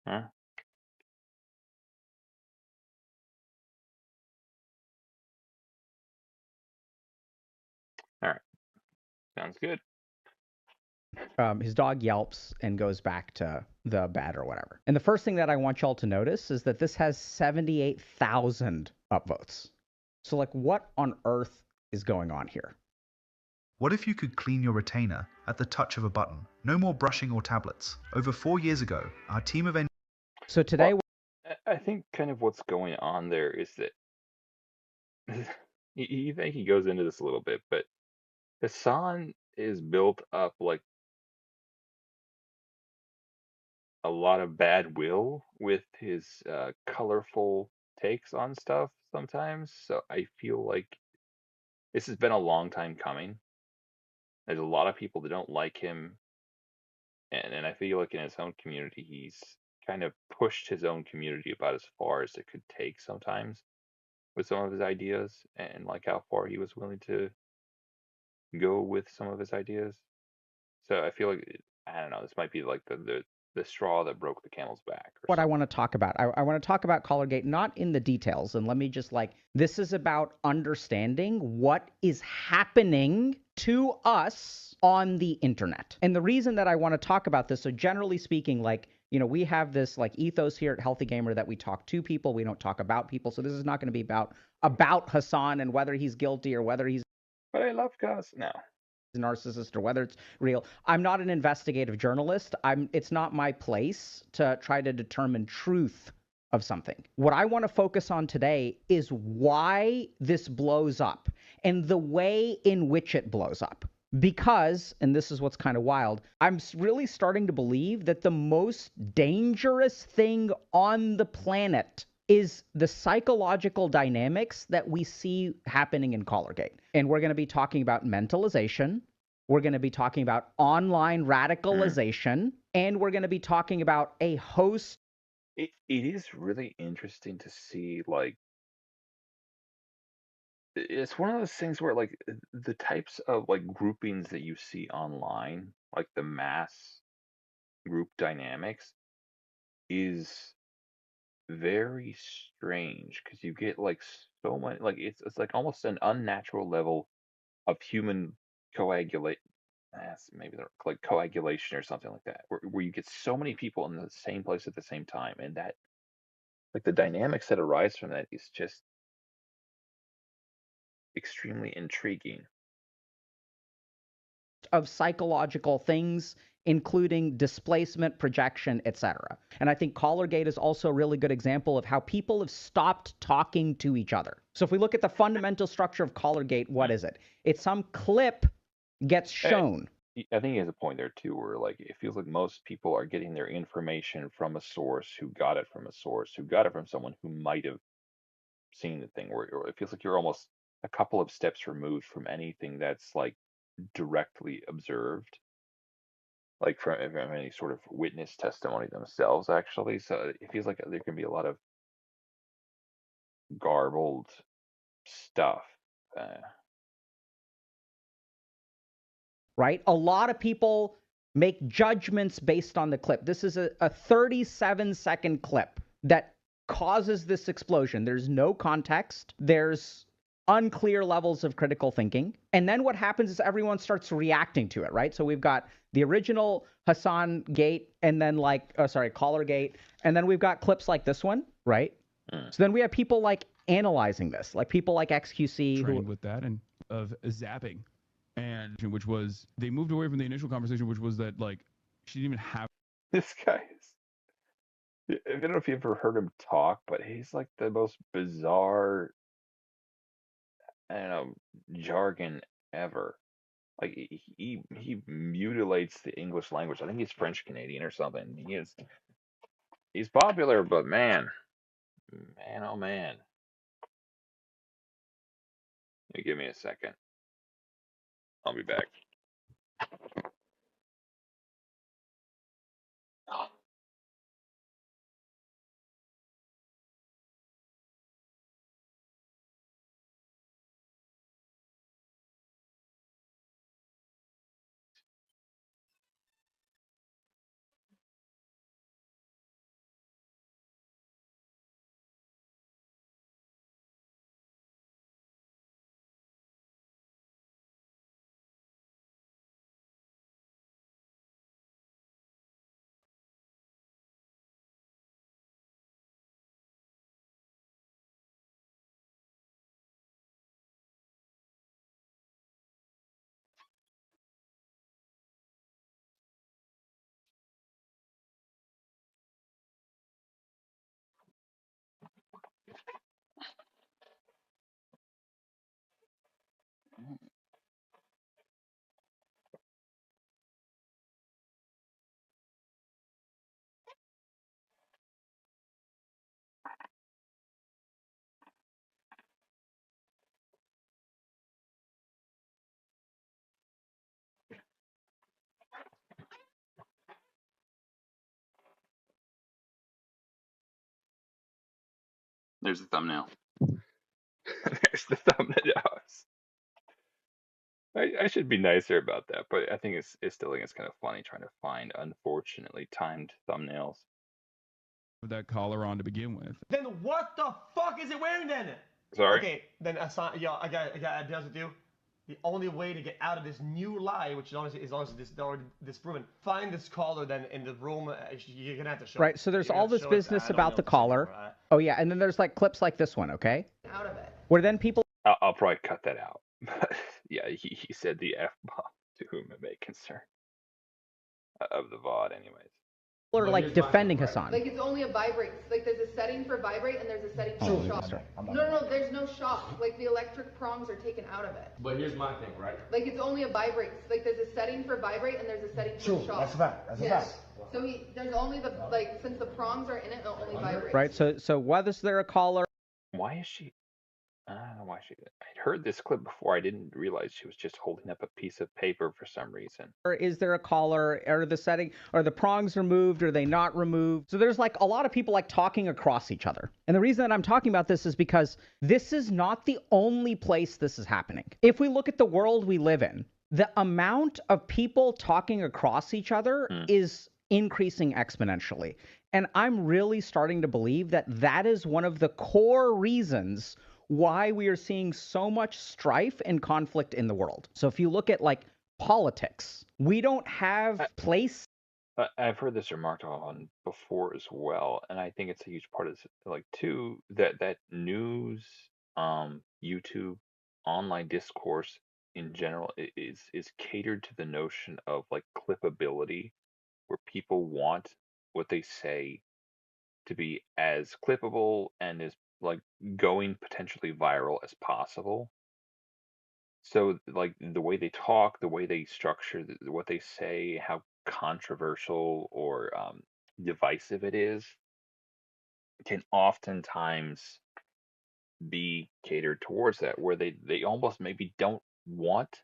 Huh? All right. Sounds good. His dog yelps and goes back to the bed or whatever. And the first thing that I want y'all to notice is that this has 78,000 upvotes. So, like, what on earth is going on here? What if you could clean your retainer at the touch of a button? No more brushing or tablets. Over 4 years ago, our team of So today, I think kind of what's going on there is that he goes into this a little bit, but Hassan is built up like a lot of bad will with his colorful takes on stuff sometimes. So I feel like this has been a long time coming. There's a lot of people that don't like him, and I feel like in his own community, he's kind of pushed his own community about as far as it could take sometimes with some of his ideas, and like how far he was willing to go with some of his ideas. So I feel like, I don't know, this might be like the straw that broke the camel's back. what I want to talk about. I want to talk about Collargate, not in the details. And let me just this is about understanding what is happening to us on the internet. And the reason that I want to talk about this, so generally speaking, we have this ethos here at Healthy Gamer that we talk to people, we don't talk about people. So this is not going to be about Hassan and whether he's guilty or whether he's. But I love Gus. No. Narcissist or whether it's real. I'm not an investigative journalist. It's not my place to try to determine truth of something. What I want to focus on today is why this blows up and the way in which it blows up. Because, and this is what's kind of wild, I'm really starting to believe that the most dangerous thing on the planet is the psychological dynamics that we see happening in Collargate. And we're going to be talking about mentalization. We're going to be talking about online radicalization. And we're going to be talking about a host. It is really interesting to see, it's one of those things where, the types of, groupings that you see online, like the mass group dynamics, is very strange because you get so much it's like almost an unnatural level of human coagulation or something like that, where you get so many people in the same place at the same time, and that the dynamics that arise from that is just extremely intriguing. Of psychological things, including displacement, projection, etc. And I think Collargate is also a really good example of how people have stopped talking to each other. So if we look at the fundamental structure of Collargate, what is it? It's some clip gets shown. I think he has a point there too, where it feels like most people are getting their information from a source who got it from a source who got it from someone who might have seen the thing, or it feels like you're almost a couple of steps removed from anything that's directly observed, from any sort of witness testimony themselves, actually. So it feels like there can be a lot of garbled stuff. Right? A lot of people make judgments based on the clip. This is a 37-second clip that causes this explosion. There's no context. There's unclear levels of critical thinking. And then what happens is everyone starts reacting to it, right? So we've got the original Hassan Gate and then Collargate. And then we've got clips like this one, right? So then we have people analyzing this, people like XQC. Trained with that and of zapping. And which was, they moved away from the initial conversation, which was that she didn't even have This guy is. I don't know if you ever heard him talk, but he's like the most bizarre, I don't know, jargon ever. Like he mutilates the English language. I think he's French Canadian or something. He's popular, but man, oh man. Give me a second. I'll be back. There's the thumbnail. There's the thumbnails. I should be nicer about that, but I think it's still it's kind of funny trying to find unfortunately timed thumbnails. With that collar on to begin with. Then what the fuck is it wearing then? Sorry. Okay, then I got to be honest with you. The only way to get out of this new lie, which is honestly already disproven, find this collar then in the room. You're gonna have to show. Right. So there's all this business about the collar. Oh yeah, and then there's like clips like this one, okay? Out of it. Where then people. I'll probably cut that out. Yeah, he said the F-bomb to whom it may concern. Of the VOD, anyways. People are like defending Hassan. Like it's only a vibrate. Like there's a setting for vibrate and there's a setting for shock. No, there's no shock. Like the electric prongs are taken out of it. But here's my thing, right? Like it's only a vibrate. Like there's a setting for vibrate and there's a setting for shock. That's a fact. That's a fact. So there's only the since the prongs are in it, it'll only vibrate. Right. So whether there a collar. Why is she? I don't know why she. I'd heard this clip before. I didn't realize she was just holding up a piece of paper for some reason. Or is there a collar? Or the setting? Are the prongs removed? Are they not removed? So there's like a lot of people like talking across each other. And the reason that I'm talking about this is because this is not the only place this is happening. If we look at the world we live in, the amount of people talking across each other is increasing exponentially. And I'm really starting to believe that that is one of the core reasons why we are seeing so much strife and conflict in the world. So if you look at like politics, we don't have place. I've heard this remarked on before as well, and I think it's a huge part of this, like too, that news, YouTube, online discourse in general is catered to the notion of like clippability, where people want what they say to be as clippable and as like going potentially viral as possible. So like the way they talk, the way they structure what they say, how controversial or divisive it is, can oftentimes be catered towards that, where they almost maybe don't want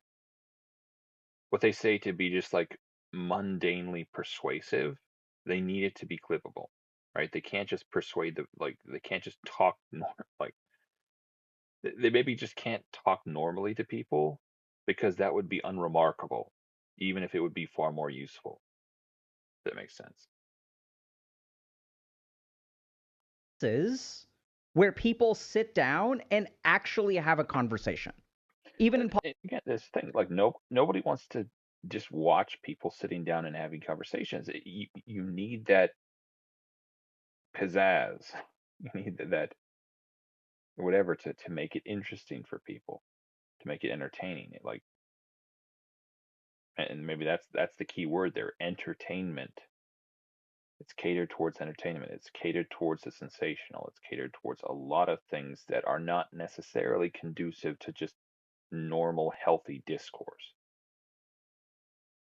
what they say to be just like mundanely persuasive. They need it to be clippable. Right? They can't just persuade they can't just talk like they maybe just can't talk normally to people, because that would be unremarkable, even if it would be far more useful. If that makes sense. Is where people sit down and actually have a conversation. Even in again, this thing like nobody wants to just watch people sitting down and having conversations. You need that pizzazz. You need that whatever to make it interesting for people, to make it entertaining. Like, and maybe that's the key word there, entertainment. It's catered towards entertainment. It's catered towards the sensational. It's catered towards a lot of things that are not necessarily conducive to just normal, healthy discourse,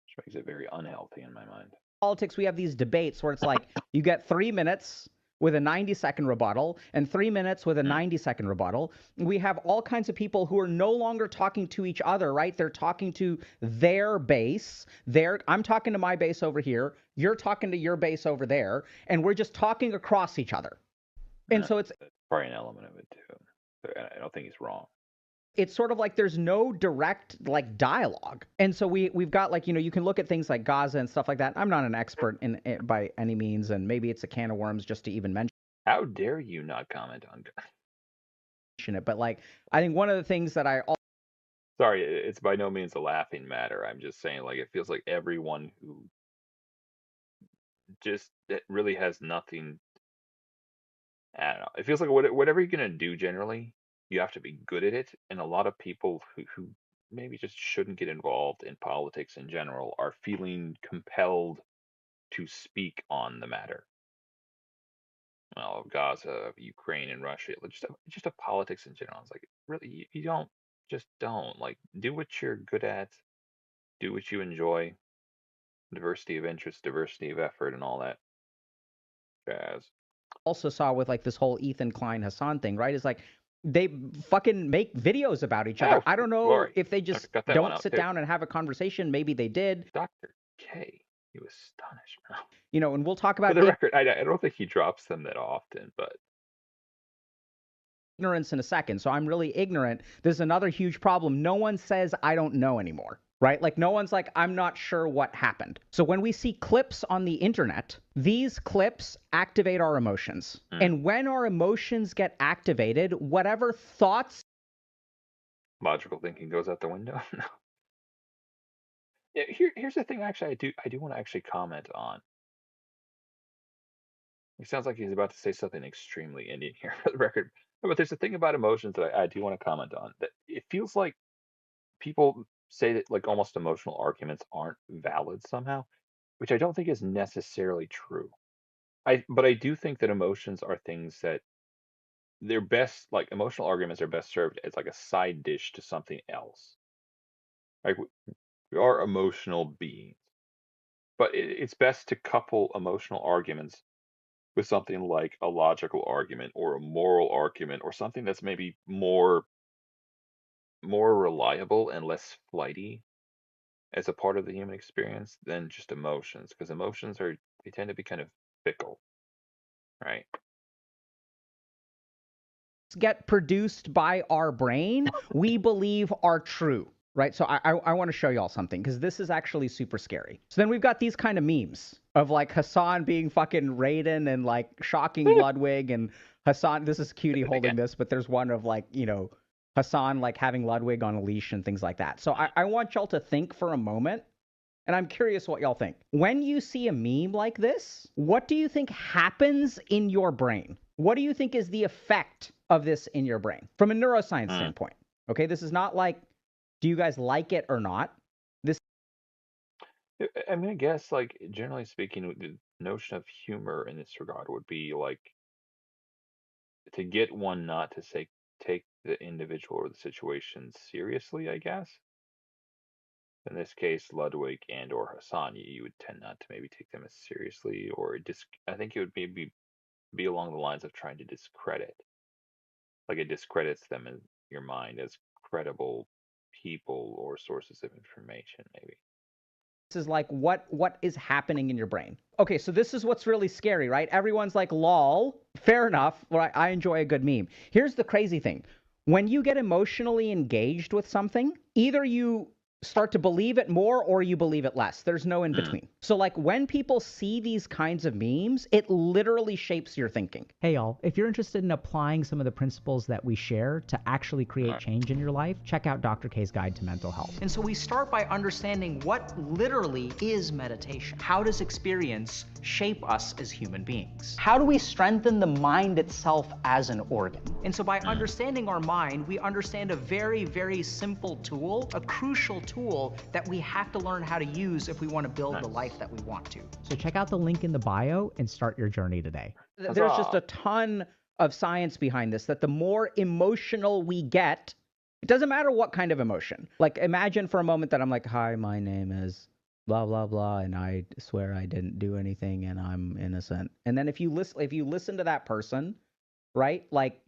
which makes it very unhealthy in my mind. Politics, we have these debates where it's like you get 3 minutes with a 90-second rebuttal and 3 minutes with a 90-second rebuttal. We have all kinds of people who are no longer talking to each other, right? They're talking to their base. I'm talking to my base over here. You're talking to your base over there. And we're just talking across each other. And so it's probably an element of it too. But I don't think he's wrong. It's sort of like there's no direct like dialogue. And so we've got like, you can look at things like Gaza and stuff like that. I'm not an expert in it by any means, and maybe it's a can of worms just to even mention. How dare you not comment on it? But like, I think one of the things that Sorry, it's by no means a laughing matter. I'm just saying, like, it feels like everyone who just it really has nothing. I don't know. It feels like whatever you're gonna do generally, you have to be good at it, and a lot of people who maybe just shouldn't get involved in politics in general are feeling compelled to speak on the matter. Well, of Gaza, of Ukraine, and Russia, just of politics in general. It's like, really, you don't. Like, do what you're good at, do what you enjoy, diversity of interest, diversity of effort, and all that jazz. Also saw with like this whole Ethan Klein Hassan thing, right? Is like, they fucking make videos about each other. I don't know if they just don't sit down and have a conversation. Maybe they did. Dr. K, he was astonished, man. And we'll talk about For the record, I don't think he drops them that often, but ignorance in a second. So I'm really ignorant. There's another huge problem. No one says I don't know anymore, right? Like no one's like, I'm not sure what happened. So when we see clips on the internet, these clips activate our emotions. And when our emotions get activated, whatever thoughts. Logical thinking goes out the window. No. Yeah, here's the thing. Actually, I do want to actually comment on. It sounds like he's about to say something extremely Indian here, for the record. But there's a thing about emotions that I do want to comment on. That it feels like people say that like almost emotional arguments aren't valid somehow, which I don't think is necessarily true. But I do think that emotions are things that they're best, like emotional arguments are best served as like a side dish to something else. Like we are emotional beings, but it's best to couple emotional arguments with something like a logical argument or a moral argument or something that's maybe more reliable and less flighty as a part of the human experience than just emotions, because emotions they tend to be kind of fickle, right? Get produced by our brain, we believe are true, right? So I want to show y'all something, because this is actually super scary. So then we've got these kind of memes of like Hassan being fucking Raiden and like shocking Ludwig, and Hassan, this is Cutie holding this, but there's one of like, Hassan like having Ludwig on a leash and things like that. So I want y'all to think for a moment, and I'm curious what y'all think. When you see a meme like this, what do you think happens in your brain? What do you think is the effect of this in your brain from a neuroscience standpoint? Okay, this is not like, do you guys like it or not? I mean, I guess, like, generally speaking, the notion of humor in this regard would be, like, to get one not to say, take the individual or the situation seriously, I guess. In this case, Ludwig and or Hassan, you would tend not to maybe take them as seriously, or I think it would maybe be along the lines of trying to discredit. Like, it discredits them in your mind as credible people or sources of information, maybe. This is like what is happening in your brain. Okay, so this is what's really scary, right? Everyone's like, lol, fair enough. Well, I enjoy a good meme. Here's the crazy thing. When you get emotionally engaged with something, either you start to believe it more or you believe it less. There's no in between. So like when people see these kinds of memes, it literally shapes your thinking. Hey y'all, if you're interested in applying some of the principles that we share to actually create change in your life, check out Dr. K's Guide to Mental Health. And so we start by understanding what literally is meditation. How does experience shape us as human beings? How do we strengthen the mind itself as an organ? And so by understanding our mind, we understand a very, very simple tool, a crucial tool that we have to learn how to use if we want to build the life that we want to. So check out the link in the bio and start your journey today. There's just a ton of science behind this, that the more emotional we get, it doesn't matter what kind of emotion. Like, imagine for a moment that I'm like, hi, my name is blah, blah, blah, and I swear I didn't do anything and I'm innocent. And then if you listen to that person, right, like,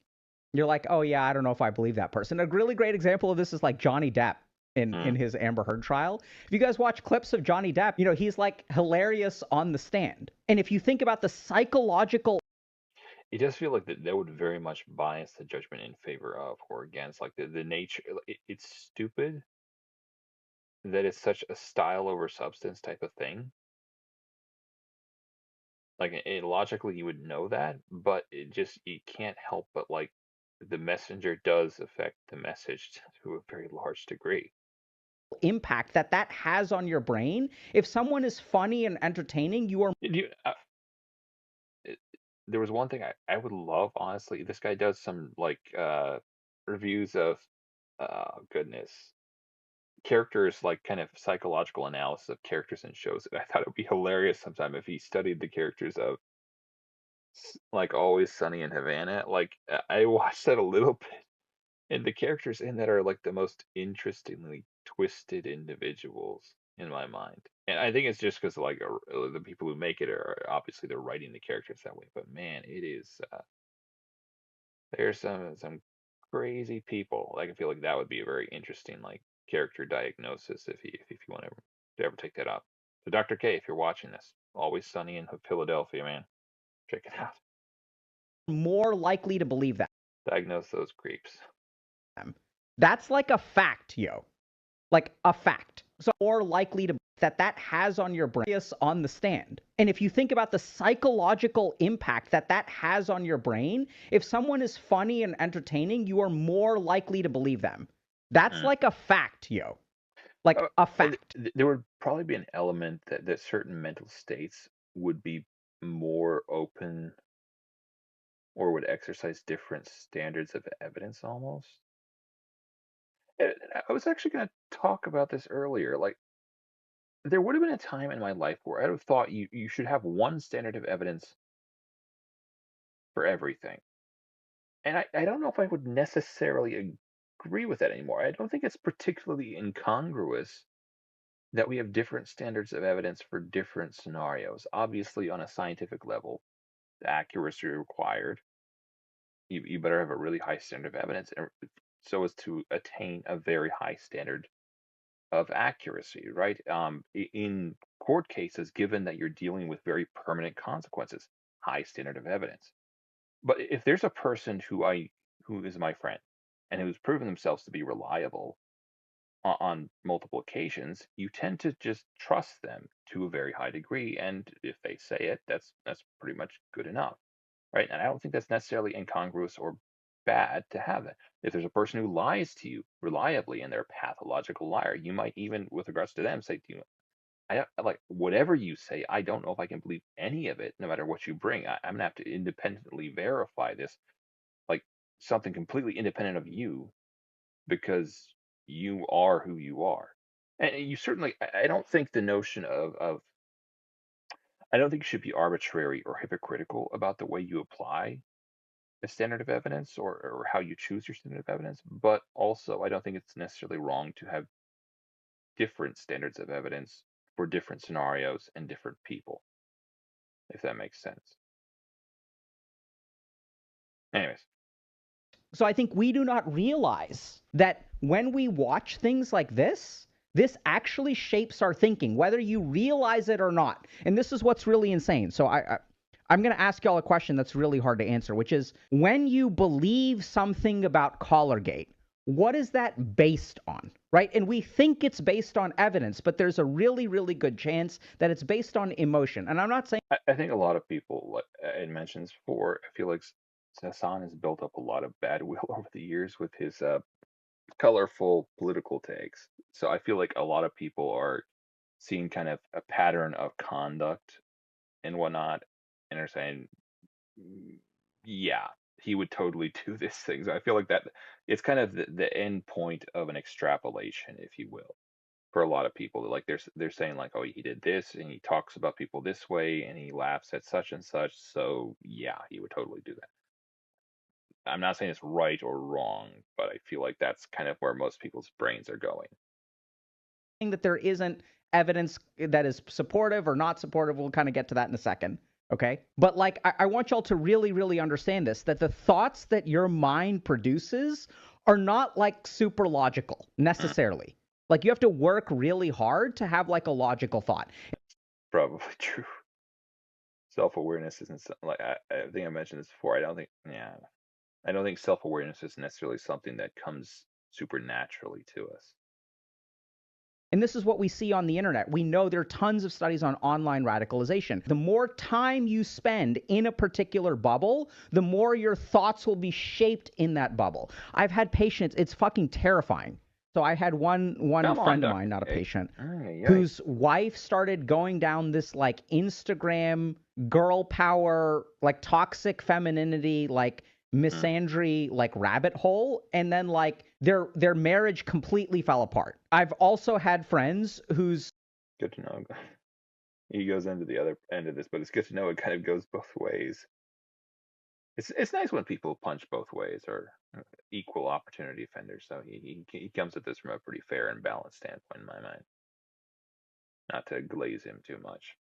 you're like, oh yeah, I don't know if I believe that person. A really great example of this is like Johnny Depp in his Amber Heard trial. If you guys watch clips of Johnny Depp, you know, he's like hilarious on the stand. And if you think about the psychological, it does feel like that would very much bias the judgment in favor of or against. Like the nature, it's stupid that it's such a style over substance type of thing. Like logically, you would know that, but you can't help but like the messenger does affect the message to a very large degree. Impact that has on your brain. If someone is funny and entertaining, you are. There was one thing I would love, honestly. This guy does some like reviews of goodness characters, like kind of psychological analysis of characters in shows. I thought it would be hilarious sometime if he studied the characters of like Always Sunny in Havana. Like I watched that a little bit, and the characters in that are like the most interestingly twisted individuals in my mind. And I think it's just because like the people who make it are obviously they're writing the characters that way. But man, it is there's some crazy people. Like I feel like that would be a very interesting like character diagnosis if you want to ever take that up. So Dr. K, if you're watching this, Always Sunny in Philadelphia, man, check it out. More likely to believe that. Diagnose those creeps. That's like a fact, yo. Like a fact. So more likely to that has on your brain on the stand. And if you think about the psychological impact that has on your brain, if someone is funny and entertaining, you are more likely to believe them. That's like a fact, yo. Like a fact. There would probably be an element that certain mental states would be more open or would exercise different standards of evidence almost. And I was actually going to talk about this earlier. Like, there would have been a time in my life where I would have thought you should have one standard of evidence for everything. And I don't know if I would necessarily agree with that anymore. I don't think it's particularly incongruous that we have different standards of evidence for different scenarios. Obviously, on a scientific level, the accuracy required, you better have a really high standard of evidence so as to attain a very high standard of accuracy, right? In court cases, given that you're dealing with very permanent consequences, high standard of evidence. But if there's a person who is my friend and who's proven themselves to be reliable on multiple occasions, you tend to just trust them to a very high degree, and if they say it, that's pretty much good enough, right? And I don't think that's necessarily incongruous or bad to have that. If there's a person who lies to you reliably and they're a pathological liar, you might even, with regards to them, say to you, I like whatever you say, I don't know if I can believe any of it, no matter what you bring. I'm gonna have to independently verify this, like something completely independent of you, because you are who you are. And you certainly, I don't think the notion of I don't think you should be arbitrary or hypocritical about the way you apply a standard of evidence or how you choose your standard of evidence, but also I don't think it's necessarily wrong to have different standards of evidence for different scenarios and different people, if that makes sense. Anyways. So I think we do not realize that when we watch things like this actually shapes our thinking, whether you realize it or not. And this is what's really insane. So I'm going to ask y'all a question that's really hard to answer, which is, when you believe something about Collargate, what is that based on, right? And we think it's based on evidence, but there's a really, really good chance that it's based on emotion. And I'm not saying... I think a lot of people, like it mentions before, I feel like Hassan has built up a lot of bad will over the years with his colorful political takes. So I feel like a lot of people are seeing kind of a pattern of conduct and whatnot, and are saying, yeah, he would totally do this thing. So I feel like that it's kind of the end point of an extrapolation, if you will. for a lot of people. Like they're saying like, oh, he did this and he talks about people this way and he laughs at such and such. So yeah, he would totally do that. I'm not saying it's right or wrong, but I feel like that's kind of where most people's brains are going. That there isn't evidence that is supportive or not supportive. We'll kind of get to that in a second. Okay. But like, I want y'all to really, really understand this, that the thoughts that your mind produces are not like super logical necessarily. Like you have to work really hard to have like a logical thought. Probably true. Self-awareness isn't like, I think I mentioned this before. I don't think self-awareness is necessarily something that comes supernaturally to us. And this is what we see on the internet. We know there are tons of studies on online radicalization. The more time you spend in a particular bubble, the more your thoughts will be shaped in that bubble. I've had patients, it's fucking terrifying. So I had one friend of mine, not a patient, whose wife started going down this like Instagram girl power, like toxic femininity, like misandry, like rabbit hole, and then like their marriage completely fell apart. I've also had friends whose good to know. He goes into the other end of this, but it's good to know it kind of goes both ways. It's nice when people punch both ways or equal opportunity offenders. So he comes at this from a pretty fair and balanced standpoint in my mind. Not to glaze him too much.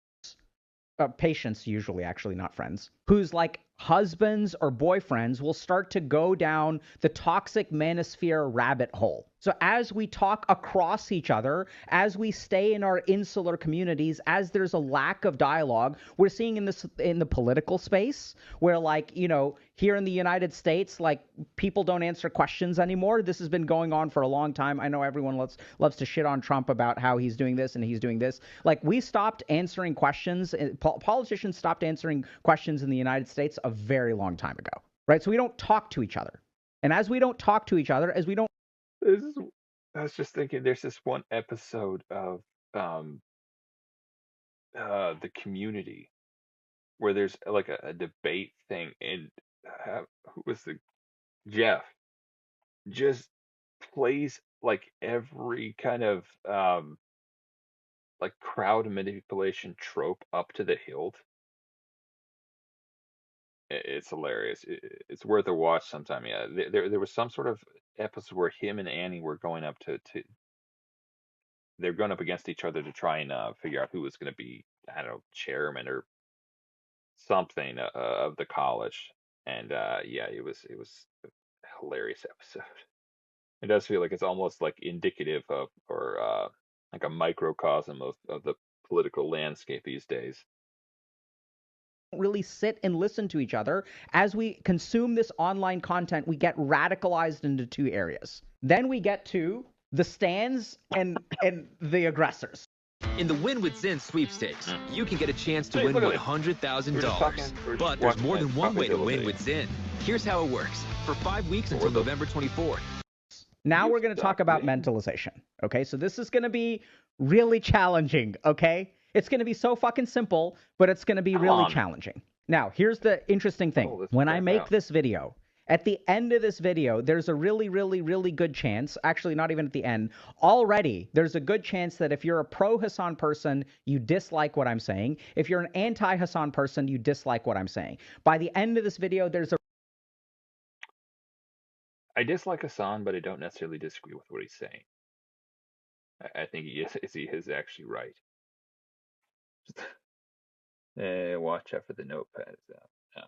Patients, usually, actually, not friends, whose like husbands or boyfriends will start to go down the toxic manosphere rabbit hole. So as we talk across each other, as we stay in our insular communities, as there's a lack of dialogue, we're seeing in the political space where, like, you know, here in the United States, like, people don't answer questions anymore. This has been going on for a long time. I know everyone loves to shit on Trump about how he's doing this and he's doing this. Like, we stopped answering questions. Politicians stopped answering questions in the United States a very long time ago, right? So we don't talk to each other. And as we don't talk to each other, as we don't... I was just thinking, there's this one episode of The Community where there's like a debate thing, and who was Jeff just plays like every kind of like crowd manipulation trope up to the hilt. It's hilarious. It's worth a watch sometime. Yeah, there was some sort of episode where him and Annie were going up to they're going up against each other to try and figure out who was going to be, I don't know, chairman or something of the college. And yeah, it was a hilarious episode. It does feel like it's almost like indicative of, or like a microcosm of the political landscape these days. Really sit and listen to each other. As we consume this online content, we get radicalized into two areas. Then we get to the stands and the aggressors. In the Win with Zen sweepstakes, you can get a chance to win $100,000. But there's more than one way to win with Zen. Here's how it works. For 5 weeks until November 24th. Now we're going to talk about mentalization. Okay, so this is going to be really challenging. Okay, it's going to be so fucking simple, but it's going to be really challenging. Now, here's the interesting thing. When I make this video, at the end of this video, there's a really, really, really good chance, actually not even at the end, already there's a good chance that if you're a pro-Hasan person, you dislike what I'm saying. If you're an anti-Hasan person, you dislike what I'm saying. By the end of this video, there's a... I dislike Hasan, but I don't necessarily disagree with what he's saying. I think he is actually right. Watch out for the notepads.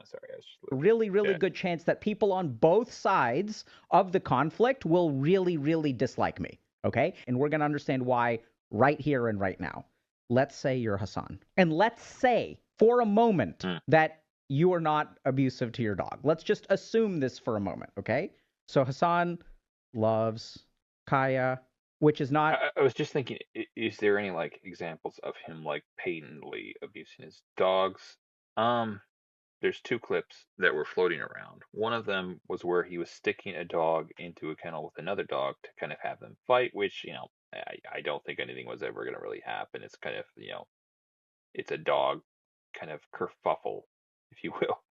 Sorry, I was just really, really good chance that people on both sides of the conflict will really, really dislike me. Okay? And we're going to understand why right here and right now. Let's say you're Hasan. And let's say for a moment that you are not abusive to your dog. Let's just assume this for a moment. Okay? So Hasan loves Kaya, which is not... I was just thinking, is there any like examples of him like patently abusing his dogs? There's two clips that were floating around. One of them was where he was sticking a dog into a kennel with another dog to kind of have them fight, which, you know, I don't think anything was ever going to really happen. It's kind of, you know, it's a dog kind of kerfuffle, if you will.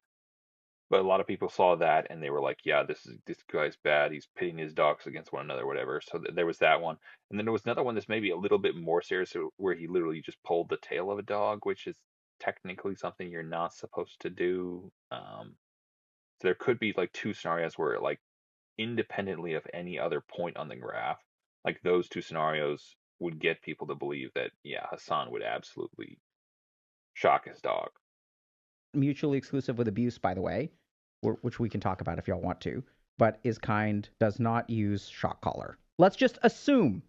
But a lot of people saw that and they were like, yeah, this guy's bad. He's pitting his dogs against one another, whatever. So there was that one. And then there was another one that's maybe a little bit more serious, where he literally just pulled the tail of a dog, which is technically something you're not supposed to do. So there could be like two scenarios where, like, independently of any other point on the graph, like those two scenarios would get people to believe that, yeah, Hasan would absolutely shock his dog. Mutually exclusive with abuse, by the way, which we can talk about if y'all want to, but is kind, does not use shock collar. Let's just assume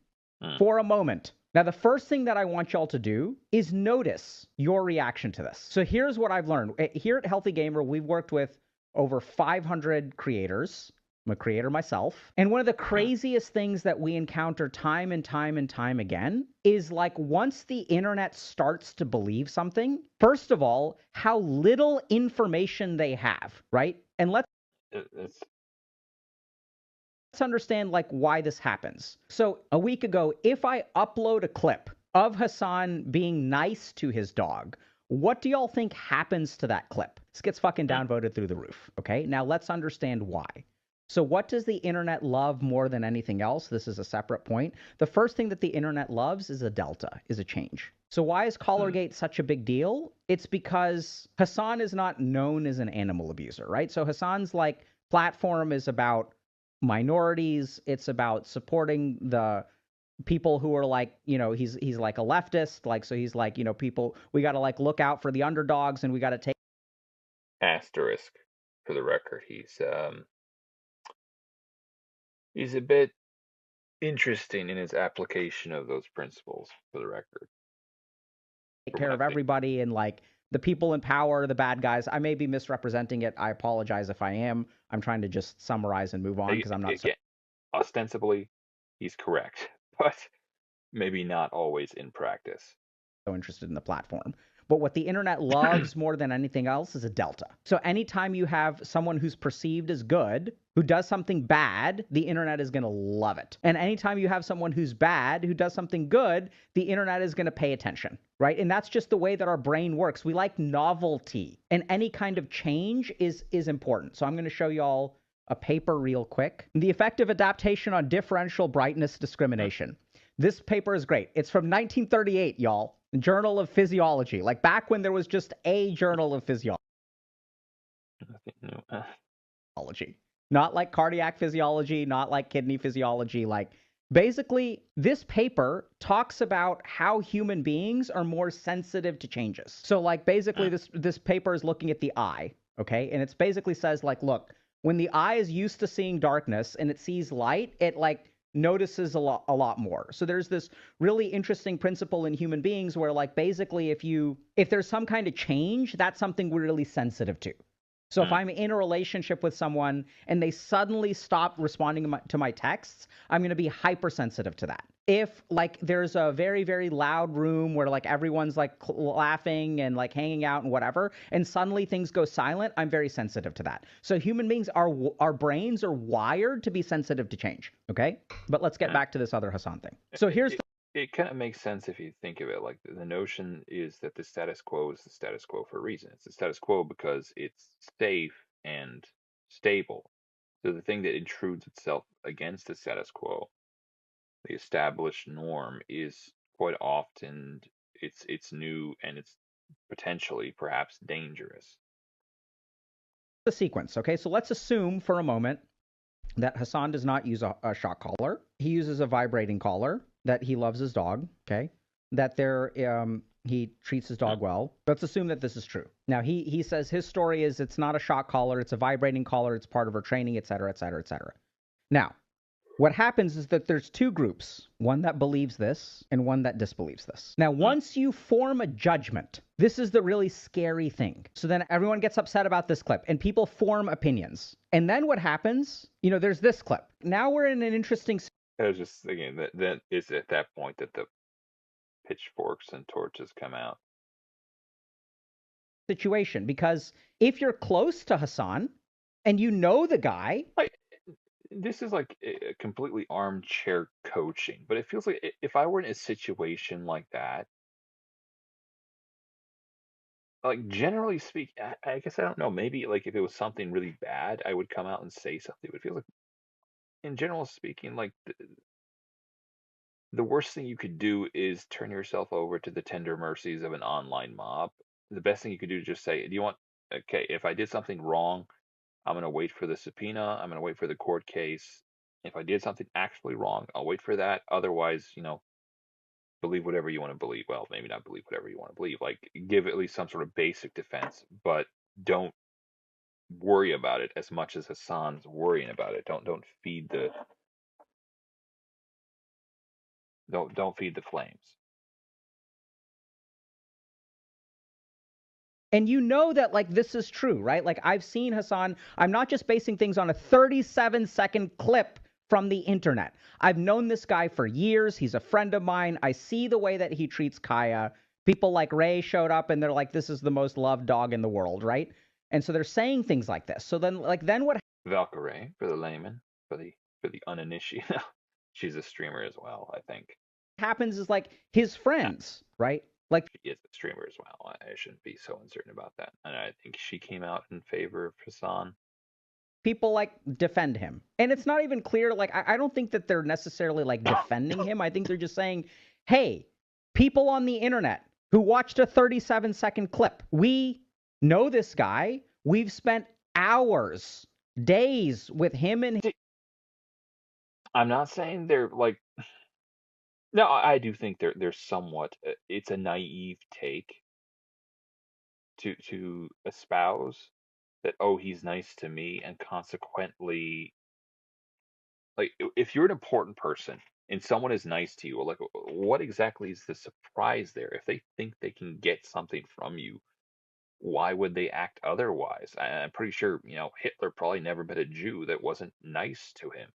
for a moment. Now, the first thing that I want y'all to do is notice your reaction to this. So here's what I've learned. Here at Healthy Gamer, we've worked with over 500 creators. I'm a creator myself. And one of the craziest things that we encounter time and time and time again is, like, once the internet starts to believe something, first of all, how little information they have, right? And let's understand, like, why this happens. So a week ago, if I upload a clip of Hasan being nice to his dog, what do y'all think happens to that clip? This gets fucking downvoted through the roof, okay? Now let's understand why. So what does the internet love more than anything else? This is a separate point. The first thing that the internet loves is a delta, is a change. So why is Collargate such a big deal? It's because Hasan is not known as an animal abuser, right? So Hasan's, like, platform is about minorities. It's about supporting the people who are, like, you know, he's like a leftist, like, so he's like, you know, people, we got to, like, look out for the underdogs and we got to take Asterisk, for the record, he's a bit interesting in his application of those principles, for the record. Take care of everybody, and, like, the people in power are the bad guys. I may be misrepresenting it. I apologize if I am. I'm trying to just summarize and move on because I'm not so... Ostensibly, he's correct, but maybe not always in practice. So interested in the platform. But what the internet loves more than anything else is a delta. So anytime you have someone who's perceived as good, who does something bad, the internet is going to love it. And anytime you have someone who's bad, who does something good, the internet is going to pay attention, right? And that's just the way that our brain works. We like novelty, and any kind of change is important. So I'm going to show y'all a paper real quick. The effective adaptation on differential brightness discrimination. This paper is great. It's from 1938, y'all. Journal of Physiology, like back when there was just a Journal of Physiology. Not like cardiac physiology, not like kidney physiology. Like, basically, this paper talks about how human beings are more sensitive to changes. So, like, basically, this paper is looking at the eye, okay? And it basically says, like, look, when the eye is used to seeing darkness and it sees light, it, like, notices a lot more. So there's this really interesting principle in human beings where, like, basically if there's some kind of change, that's something we're really sensitive to. So if I'm in a relationship with someone and they suddenly stop responding to my texts, I'm going to be hypersensitive to that. If, like, there's a very, very loud room where, like, everyone's, like, laughing and, like, hanging out and whatever, and suddenly things go silent, I'm very sensitive to that. So human beings, our brains are wired to be sensitive to change, okay? But let's get back to this other Hasan thing. So here's it kind of makes sense if you think of it. Like, the notion is that the status quo is the status quo for a reason. It's the status quo because it's safe and stable. So the thing that intrudes itself against the status quo, the established norm, is quite often it's new and it's potentially perhaps dangerous. The sequence, okay? So let's assume for a moment that Hasan does not use a shock collar. He uses a vibrating collar, that he loves his dog, okay? That he treats his dog well. Let's assume that this is true. Now, he says his story is it's not a shock collar, it's a vibrating collar, it's part of her training, et cetera, et cetera, et cetera. Now, what happens is that there's two groups, one that believes this and one that disbelieves this. Now, once you form a judgment, this is the really scary thing. So then everyone gets upset about this clip and people form opinions. And then what happens, you know, there's this clip. Now we're in an interesting... I was just thinking that is at that point that the pitchforks and torches come out. Situation, because if you're close to Hasan and you know the guy... This is like a completely armchair coaching, but it feels like if I were in a situation like that, like generally speaking, I guess I don't know. Maybe like if it was something really bad, I would come out and say something. But it feels like, in general speaking, like the worst thing you could do is turn yourself over to the tender mercies of an online mob. The best thing you could do is just say, "Do you want? Okay, if I did something wrong, I'm gonna wait for the subpoena. I'm gonna wait for the court case. If I did something actually wrong, I'll wait for that. Otherwise, believe whatever you want to believe. Well, maybe not believe whatever you want to believe. Like, give at least some sort of basic defense, but don't worry about it as much as Hassan's worrying about it. Don't feed the don't feed the flames." And you know that, like, this is true, right? Like, I've seen Hassan. I'm not just basing things on a 37-second clip from the internet. I've known this guy for years. He's a friend of mine. I see the way that he treats Kaya. People like Ray showed up and they're like, this is the most loved dog in the world, right? And so they're saying things like this. So then what? Valkyrie, for the layman, for the uninitiated. She's a streamer as well, I think. Happens is like his friends, right? Like, she is a streamer as well. I shouldn't be so uncertain about that. And I think she came out in favor of Hassan. People like defend him. And it's not even clear. Like, I don't think that they're necessarily like defending him. I think they're just saying, hey, people on the internet who watched a 37-second clip, we know this guy. We've spent hours, days with him and I'm not saying they're like, no, I do think they're somewhat, it's a naive take to espouse that, oh, he's nice to me, and consequently, like, if you're an important person and someone is nice to you, like, what exactly is the surprise there? If they think they can get something from you, why would they act otherwise? I'm pretty sure, Hitler probably never met a Jew that wasn't nice to him,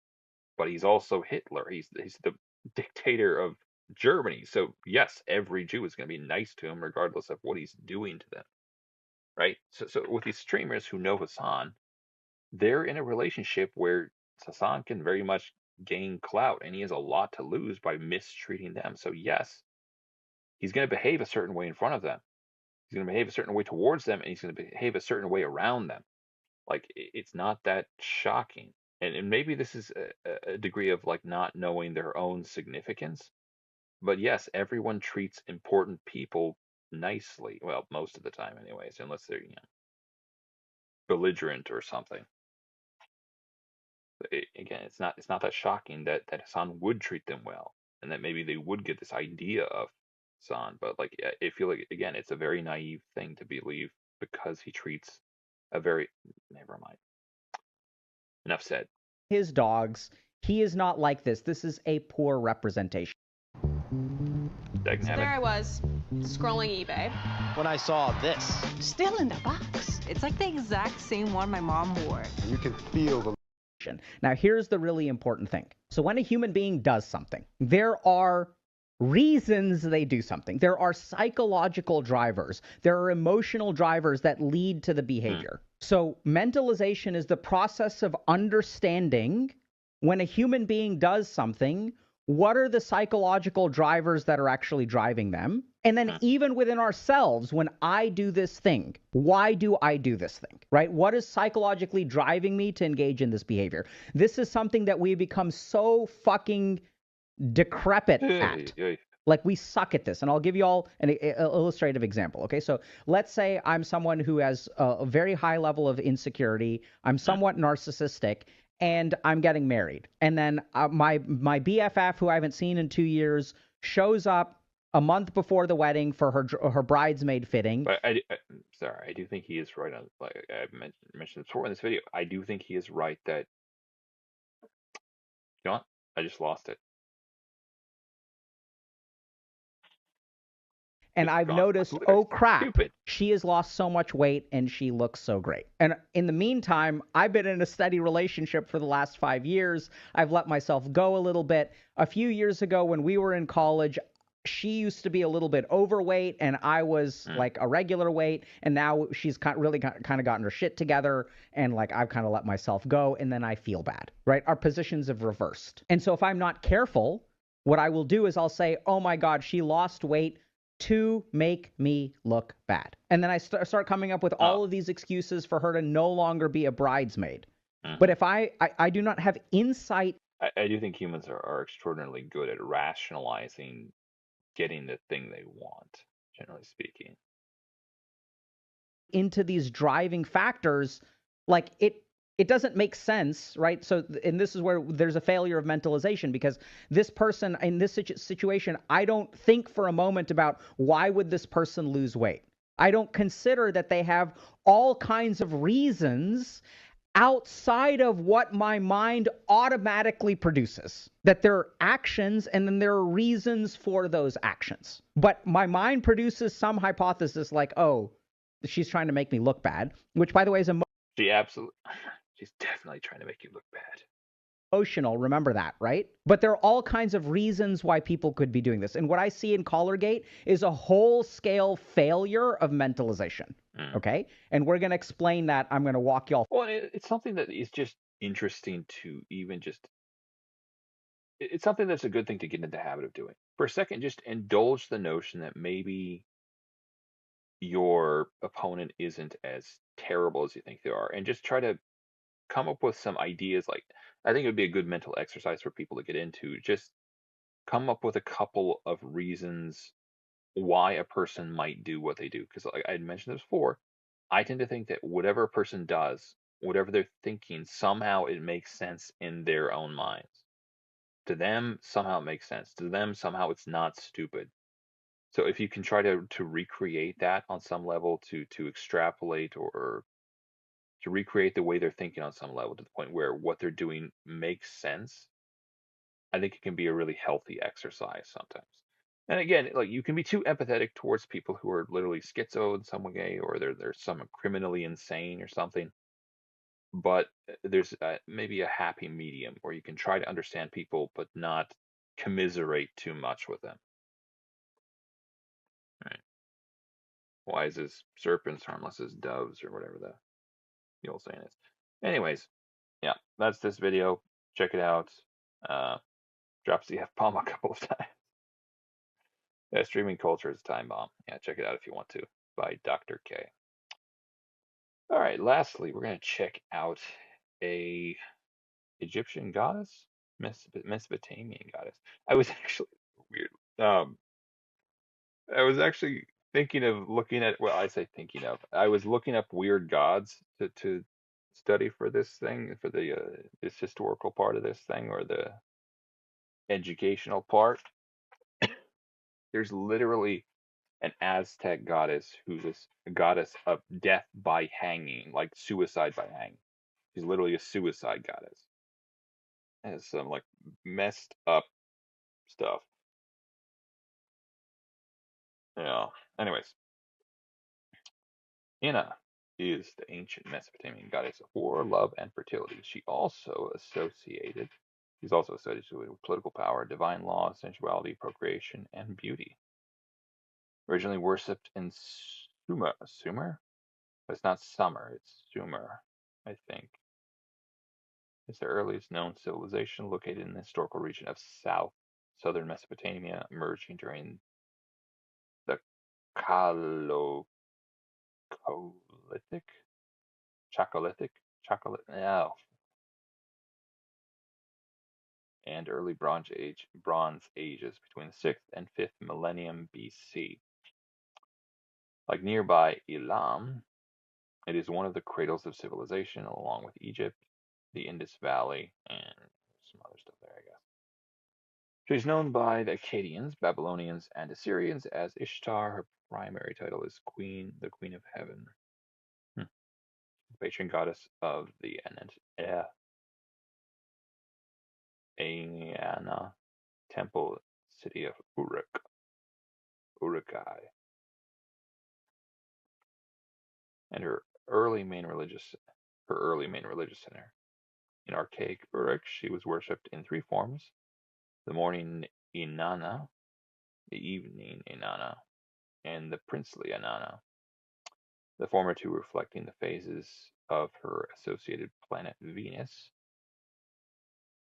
but he's also Hitler. He's the dictator of Germany. So yes, every Jew is going to be nice to him regardless of what he's doing to them. Right? So with these streamers who know Hassan, they're in a relationship where Hassan can very much gain clout, and he has a lot to lose by mistreating them. So yes, he's going to behave a certain way in front of them. He's going to behave a certain way towards them, and he's going to behave a certain way around them. Like, it's not that shocking. And maybe this is a degree of like not knowing their own significance. But yes, everyone treats important people nicely. Well, most of the time anyways, unless they're, belligerent or something. Again, it's not that shocking that Hassan would treat them well, and that maybe they would get this idea of Hassan. But like, I feel like, again, it's a very naive thing to believe because he treats a very, never mind. Enough said. His dogs, he is not like this. This is a poor representation. So there I was, scrolling eBay, when I saw this. still in the box. It's like the exact same one my mom wore. You can feel the... Now, here's the really important thing. So when a human being does something, there are reasons they do something. There are psychological drivers. There are emotional drivers that lead to the behavior. So mentalization is the process of understanding when a human being does something, what are the psychological drivers that are actually driving them? And then even within ourselves, when I do this thing, why do I do this thing, right? What is psychologically driving me to engage in this behavior? This is something that we become so fucking decrepit at. Like, we suck at this. And I'll give you all an illustrative example. Okay, so let's say I'm someone who has a very high level of insecurity. I'm somewhat narcissistic, and I'm getting married. And then my BFF, who I haven't seen in 2 years, shows up a month before the wedding for her bridesmaid fitting. But I do think he is right on. Like I mentioned before in this video, I do think he is right that. You know what? I just lost it. And I've noticed, oh crap, she has lost so much weight and she looks so great. And in the meantime, I've been in a steady relationship for the last 5 years. I've let myself go a little bit. A few years ago when we were in college, she used to be a little bit overweight and I was like a regular weight. And now she's really kind of gotten her shit together. And like, I've kind of let myself go and then I feel bad, right? Our positions have reversed. And so if I'm not careful, what I will do is I'll say, oh my God, she lost weight to make me look bad. And then I start coming up with all of these excuses for her to no longer be a bridesmaid. But if I do not have insight. I do think humans are extraordinarily good at rationalizing getting the thing they want, generally speaking. Into these driving factors, like it doesn't make sense, right? So, and this is where there's a failure of mentalization, because this person in this situation, I don't think for a moment about why would this person lose weight. I don't consider that they have all kinds of reasons outside of what my mind automatically produces, that there are actions and then there are reasons for those actions. But my mind produces some hypothesis like, oh, she's trying to make me look bad, which, by the way, is She's definitely trying to make you look bad. Emotional, remember that, right? But there are all kinds of reasons why people could be doing this. And what I see in Collargate is a whole-scale failure of mentalization, okay? And we're going to explain that. I'm going to walk y'all. Well, it's something that is just interesting to even just... It's something that's a good thing to get into the habit of doing. For a second, just indulge the notion that maybe your opponent isn't as terrible as you think they are, and just try to come up with some ideas. Like, I think it would be a good mental exercise for people to get into. Just come up with a couple of reasons why a person might do what they do. Because, like I had mentioned this before, I tend to think that whatever a person does, whatever they're thinking, somehow it makes sense in their own minds. To them, somehow it makes sense. To them, somehow it's not stupid. So if you can try to recreate that on some level, to extrapolate or to recreate the way they're thinking on some level to the point where what they're doing makes sense, I think it can be a really healthy exercise sometimes. And again, like, you can be too empathetic towards people who are literally schizo in some way, or they're some criminally insane or something. But there's maybe a happy medium where you can try to understand people but not commiserate too much with them. Right. Wise as serpents, harmless as doves, or whatever the old saying is. Anyways, yeah, that's this video. Check it out. Drops the F-bomb a couple of times. Yeah, streaming culture is a time bomb. Yeah, check it out if you want to. By Dr. K. All right, lastly, we're going to check out a Egyptian goddess, Mesopotamian goddess. I was actually weird. I was actually thinking of looking at, well, I say thinking of, I was looking up weird gods to study for this thing, for the this historical part of this thing, or the educational part. There's literally an Aztec goddess who's a goddess of death by hanging, like suicide by hanging. She's literally a suicide goddess. It has some like messed up stuff. Yeah. Anyways, Inna is the ancient Mesopotamian goddess of war, love, and fertility. She's also associated with political power, divine law, sensuality, procreation, and beauty. Originally worshipped in Sumer? It's not Summer, it's Sumer, I think. It's the earliest known civilization located in the historical region of southern Mesopotamia, emerging during the Chalcolithic, and early Bronze Ages between the 6th and 5th millennium BC. Like nearby Elam, it is one of the cradles of civilization, along with Egypt, the Indus Valley, and some other stuff there, I guess. She's known by the Akkadians, Babylonians, and Assyrians as Ishtar. Her primary title is the Queen of Heaven. The patron goddess of the Eanna temple, city of Uruk-hai. And her early main religious center. In archaic Uruk, she was worshipped in 3 forms: the morning Inanna, the evening Inanna, and the princely Inanna, the former 2 reflecting the phases of her associated planet Venus.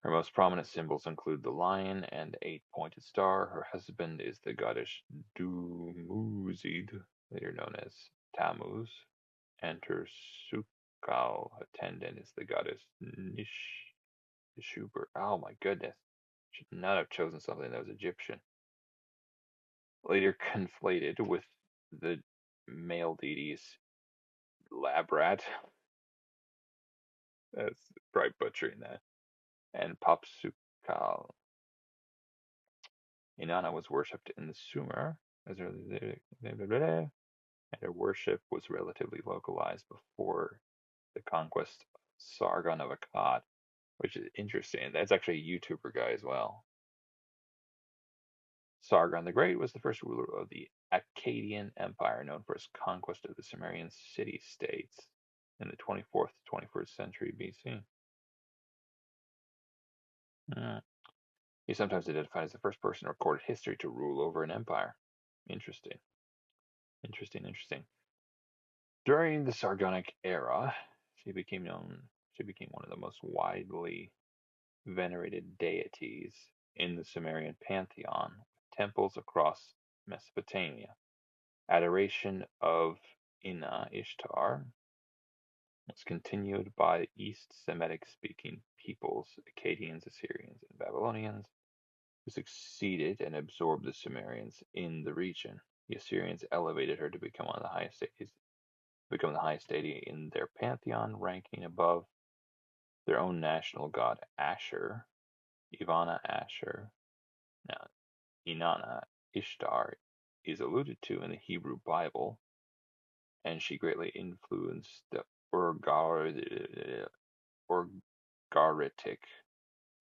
Her most prominent symbols include the lion and the 8-pointed star. Her husband is the goddess Dumuzid, later known as Tammuz, and her Sukkal attendant is the goddess Nishuber. Oh my goodness. Should not have chosen something that was Egyptian. Later conflated with the male deities Labrat. That's probably butchering that. And Popsukal. Inanna was worshipped in the Sumer, and her worship was relatively localized before the conquest of Sargon of Akkad, which is interesting. That's actually a YouTuber guy as well. Sargon the Great was the first ruler of the Akkadian Empire, known for his conquest of the Sumerian city-states in the 24th to 21st century BC. He's sometimes identified as the first person in recorded history to rule over an empire. Interesting. During the Sargonic era, she became one of the most widely venerated deities in the Sumerian pantheon, with temples across Mesopotamia. Adoration of Inna Ishtar was continued by East Semitic-speaking peoples, Akkadians, Assyrians, and Babylonians, who succeeded and absorbed the Sumerians in the region. The Assyrians elevated her to become the highest deity in their pantheon, ranking above their own national god Ashur, Ivana Ashur. Now, Inanna Ishtar is alluded to in the Hebrew Bible, and she greatly influenced the Urgaritic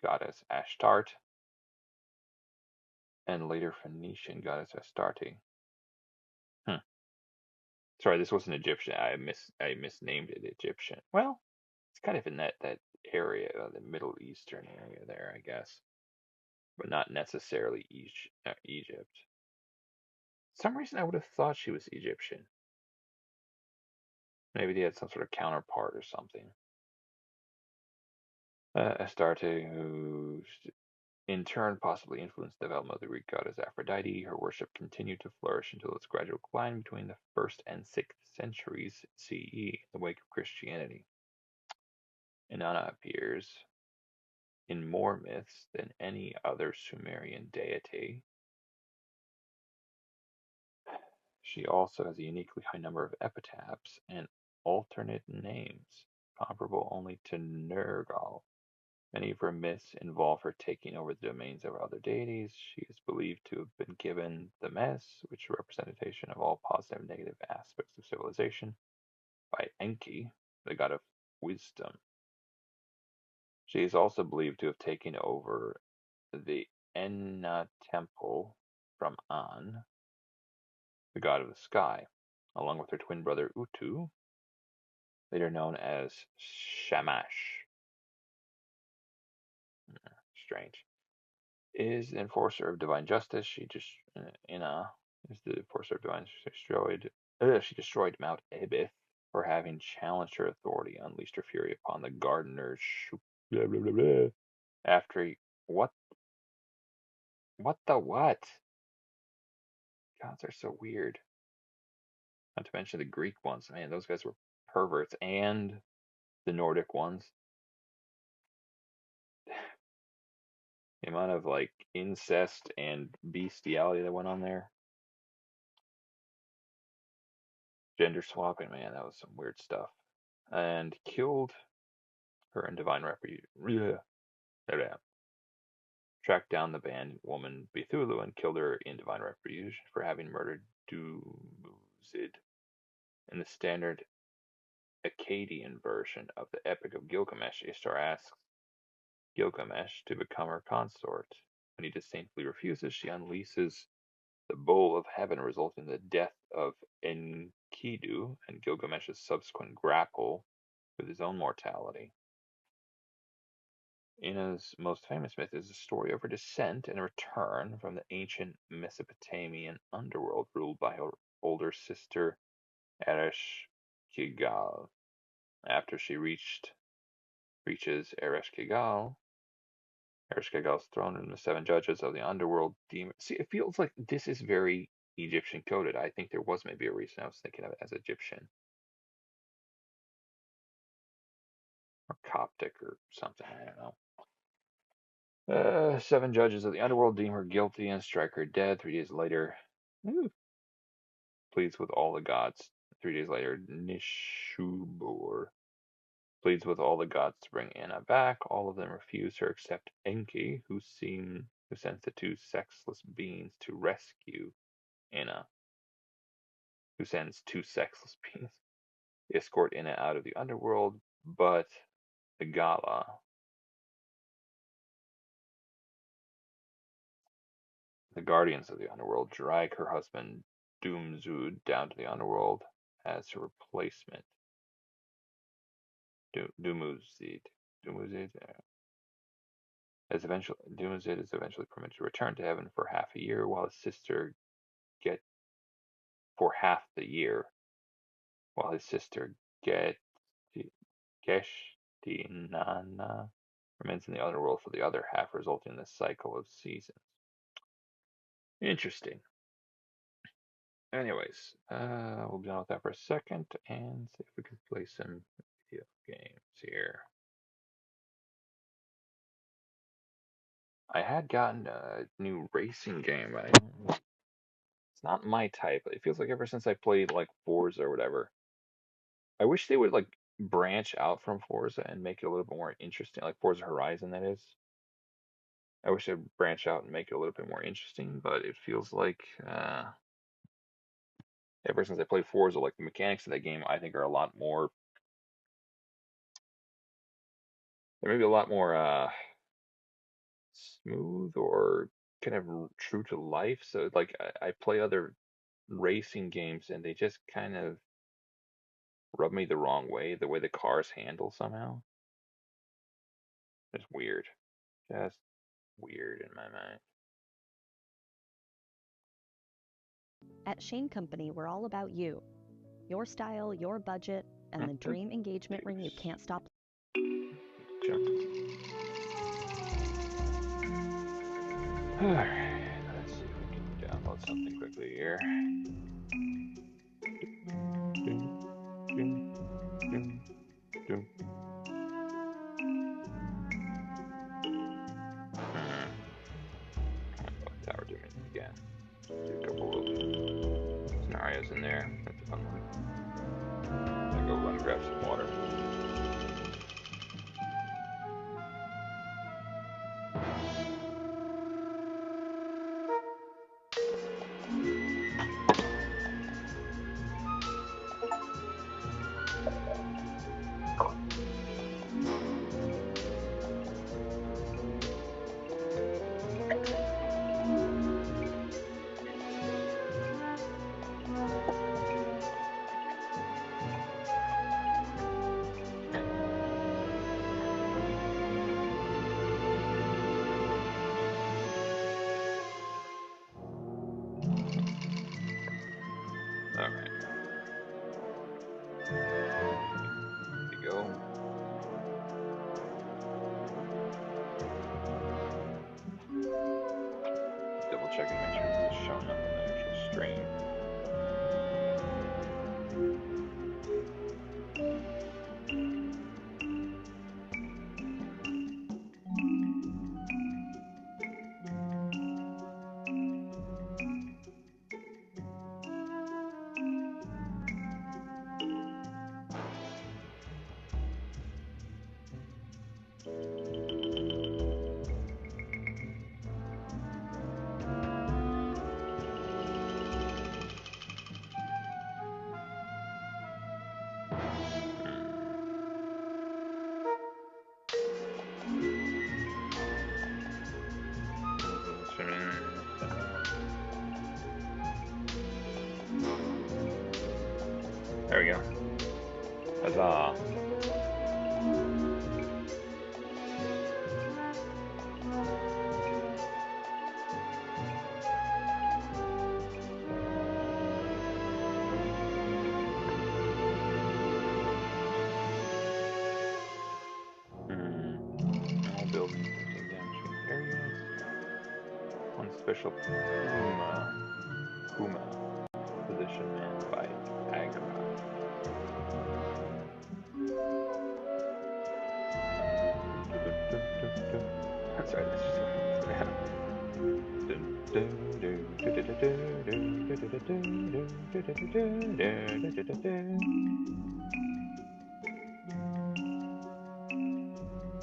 goddess Ashtart, and later Phoenician goddess Astarte. Sorry, this wasn't Egyptian. I misnamed it Egyptian. Well, it's kind of in that area, the Middle Eastern area there, I guess, but not necessarily Egypt. For some reason, I would have thought she was Egyptian. Maybe they had some sort of counterpart or something. Astarte, who in turn possibly influenced the development of the Greek goddess Aphrodite. Her worship continued to flourish until its gradual decline between the 1st and 6th centuries CE in the wake of Christianity. Inanna appears in more myths than any other Sumerian deity. She also has a uniquely high number of epitaphs and alternate names, comparable only to Nergal. Many of her myths involve her taking over the domains of other deities. She is believed to have been given the Mes, which is a representation of all positive and negative aspects of civilization, by Enki, the god of wisdom. She is also believed to have taken over the Enna temple from An, the god of the sky, along with her twin brother Utu, later known as Shamash. Strange. Is the enforcer of divine justice. She just is the enforcer of divine justice. She destroyed Mount Ebith for having challenged her authority, unleashed her fury upon the gardeners. After what? Gods are so weird. Not to mention the Greek ones. Man, those guys were perverts, and the Nordic ones. The amount of incest and bestiality that went on there. Gender swapping, man, that was some weird stuff. And killed her in divine refuge. Tracked down the banned woman Bethulu and killed her in divine refuge for having murdered Dumuzid. In the standard Akkadian version of the Epic of Gilgamesh, Ishtar asks Gilgamesh to become her consort. When he disdainfully refuses, she unleashes the bowl of heaven, resulting in the death of Enkidu and Gilgamesh's subsequent grapple with his own mortality. Inna's most famous myth is the story of her descent and return from the ancient Mesopotamian underworld ruled by her older sister Eresh-Kigal. After she reaches Eresh-Kigal's throne and the 7 judges of the underworld demon. See, it feels like this is very Egyptian coded. I think there was maybe a reason I was thinking of it as Egyptian. Or Coptic or something, I don't know. 7 judges of the underworld deem her guilty and strike her dead. 3 days later, pleads with all the gods. 3 days later, Nishubur pleads with all the gods to bring Anna back. All of them refuse her except Enki, who sends the 2 sexless beings to rescue Anna. Who sends 2 sexless beings to escort Anna out of the underworld, but the Gala, the guardians of the underworld, drag her husband Dumzud down to the underworld as her replacement. Dumuzid is eventually permitted to return to heaven for half a year, while his sister Geshtinana remains in the underworld for the other half, resulting in this cycle of seasons. Interesting. Anyways, we'll be done with that for a second and see if we can play some video games here. I had gotten a new racing game, but it's not my type. It feels like ever since I played like Forza or whatever, I wish they would like branch out from Forza and make it a little bit more interesting, like Forza Horizon, that is. I wish they'd branch out and make it a little bit more interesting, but it feels like ever since I played Forza, like the mechanics of that game, I think are a lot more. They're maybe a lot more smooth or kind of true to life. So like I play other racing games and they just kind of rub me the wrong way, the way the cars handle somehow. It's weird. Just weird in my mind. At Shane Company, we're all about you. Your style, your budget, and the dream engagement ring you can't stop. Alright, let's see if we can download something quickly here. Tower doing it again. Do a couple of scenarios in there. That's a fun one. I'll go run and grab some water. Checking to make sure it's showing up in the actual stream. There we go. Huzzah. All buildings in downstream areas. One special Puma Puma. Position man by Agra. That's right, that's just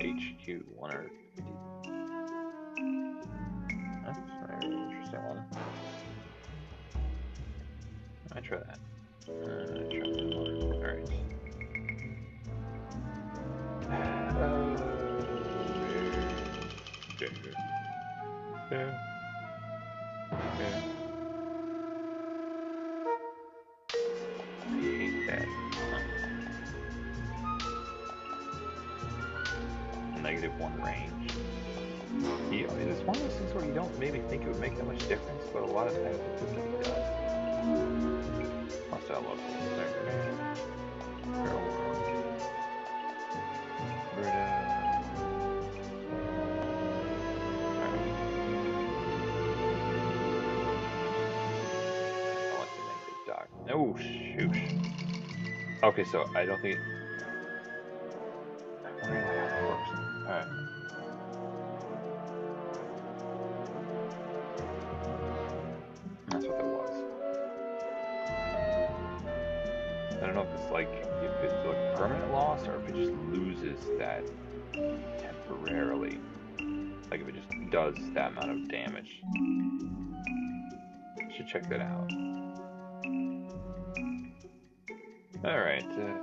HQ 150. That's a very interesting one. I try that. Try that one. Alright. I hate that. -1 range. It's one of those things where you don't maybe think it would make that much difference, but a lot of times it feels like it does. Hostile local. Feral world. Brita. I want to make it dock. Oh, shoot. Okay, so I don't think. I'm wondering how that works. Alright. That's what that was. I don't know if it's like, if it's like permanent loss or if it just loses that temporarily. Like if it just does that amount of damage. Should check that out. Alright, yeah.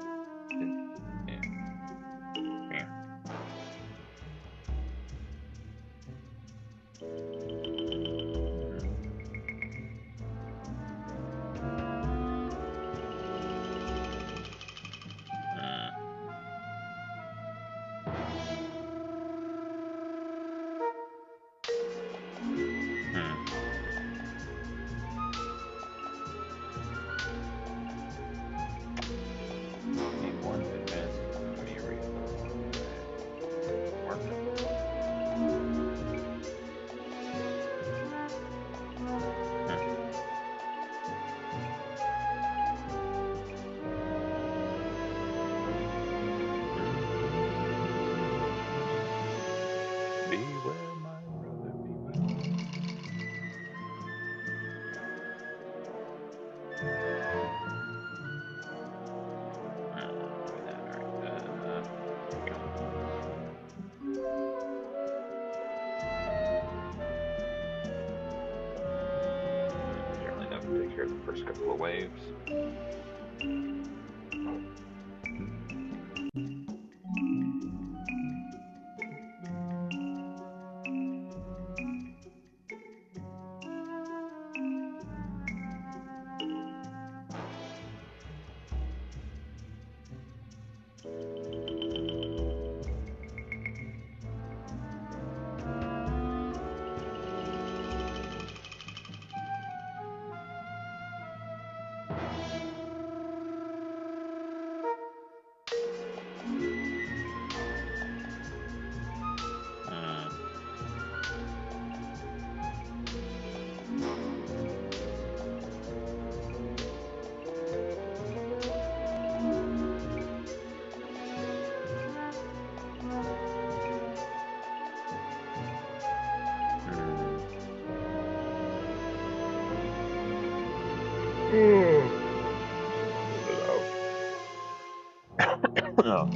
Take care of the first couple of waves. Oh.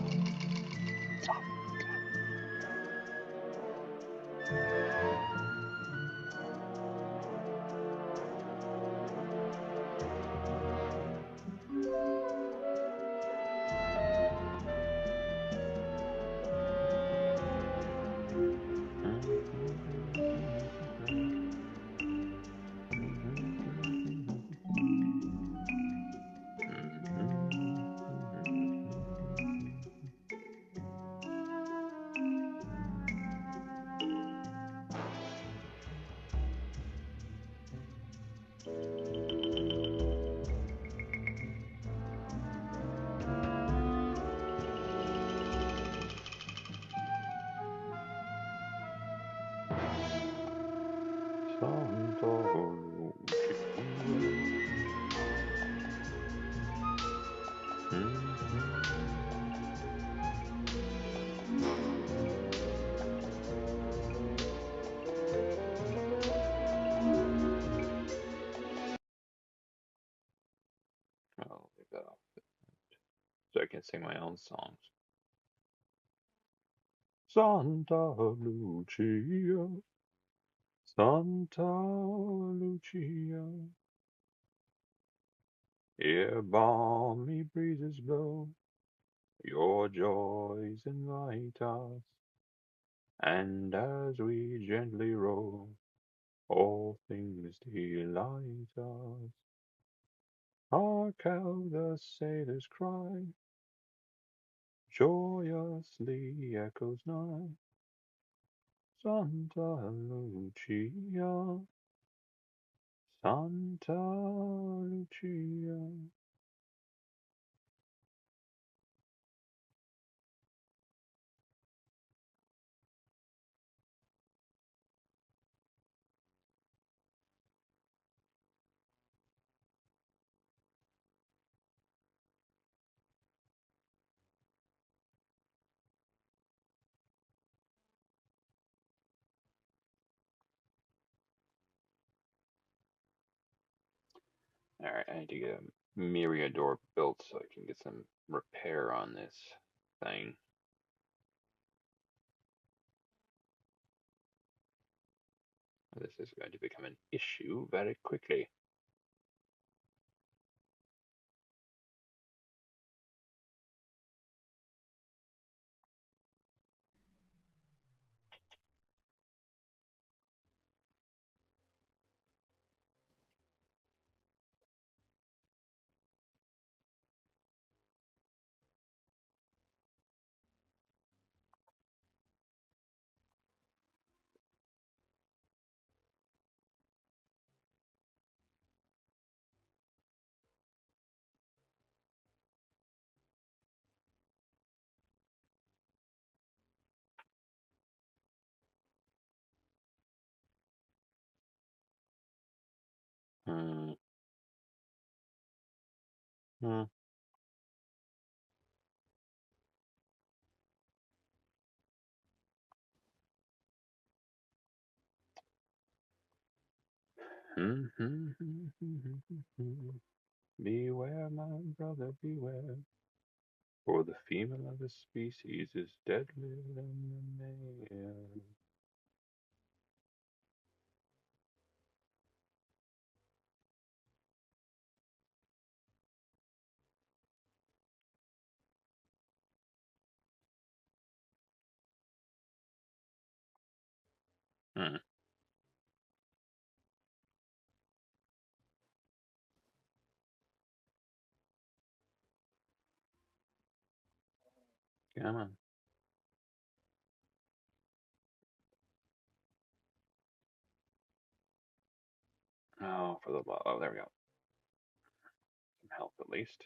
myself so I can sing my own songs. Santa Lucia, Santa Lucia, here balmy breezes blow, your joys invite us, and as we gently roll, all things delight us. Hark how the sailors cry, joyously echoes nigh. Santa Lucia, Santa Lucia. Alright, I need to get a Myriador built so I can get some repair on this thing. This is going to become an issue very quickly. Hmm. Hmm. Beware, my brother, beware. For the female of the species is deadlier than the male. Hmm. Come on. Oh, for the love. Oh, there we go. Some health at least.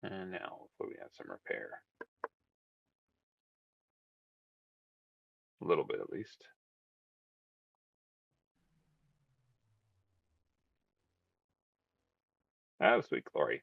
And now hopefully we have some repair. A little bit at least. Oh, sweet glory.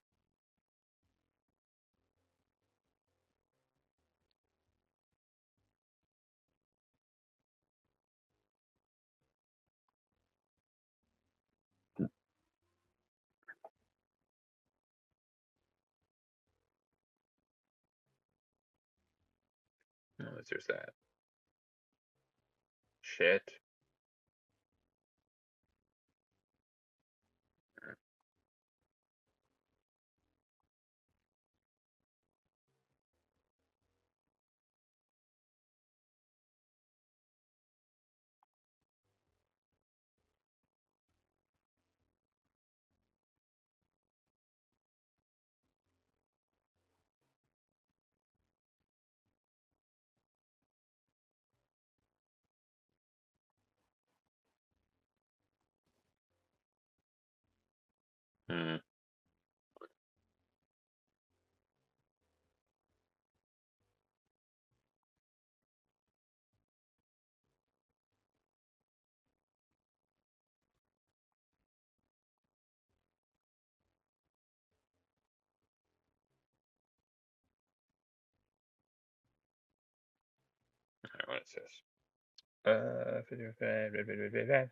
Oh, there's that. Shit. Hmm. Alright, what is this? 55.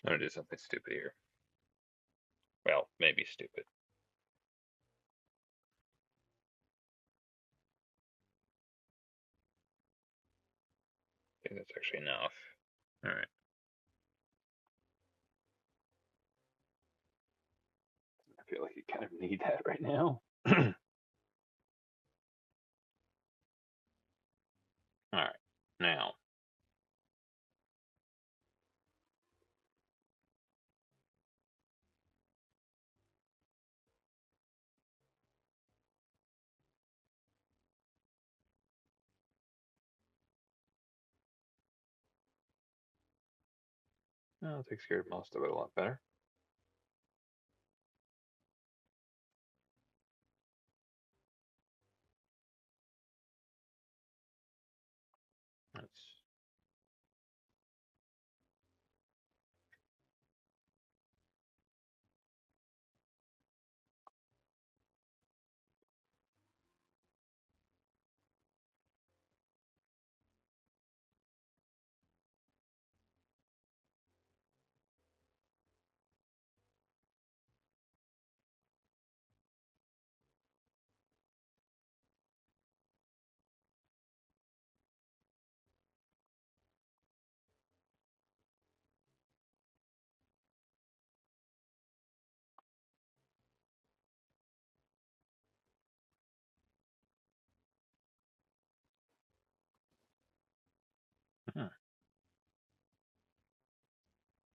I'm gonna do something stupid here. Well, maybe stupid. I think that's actually enough. All right. I feel like you kind of need that right now. All right. Now. I'll take care of most of it a lot better. That's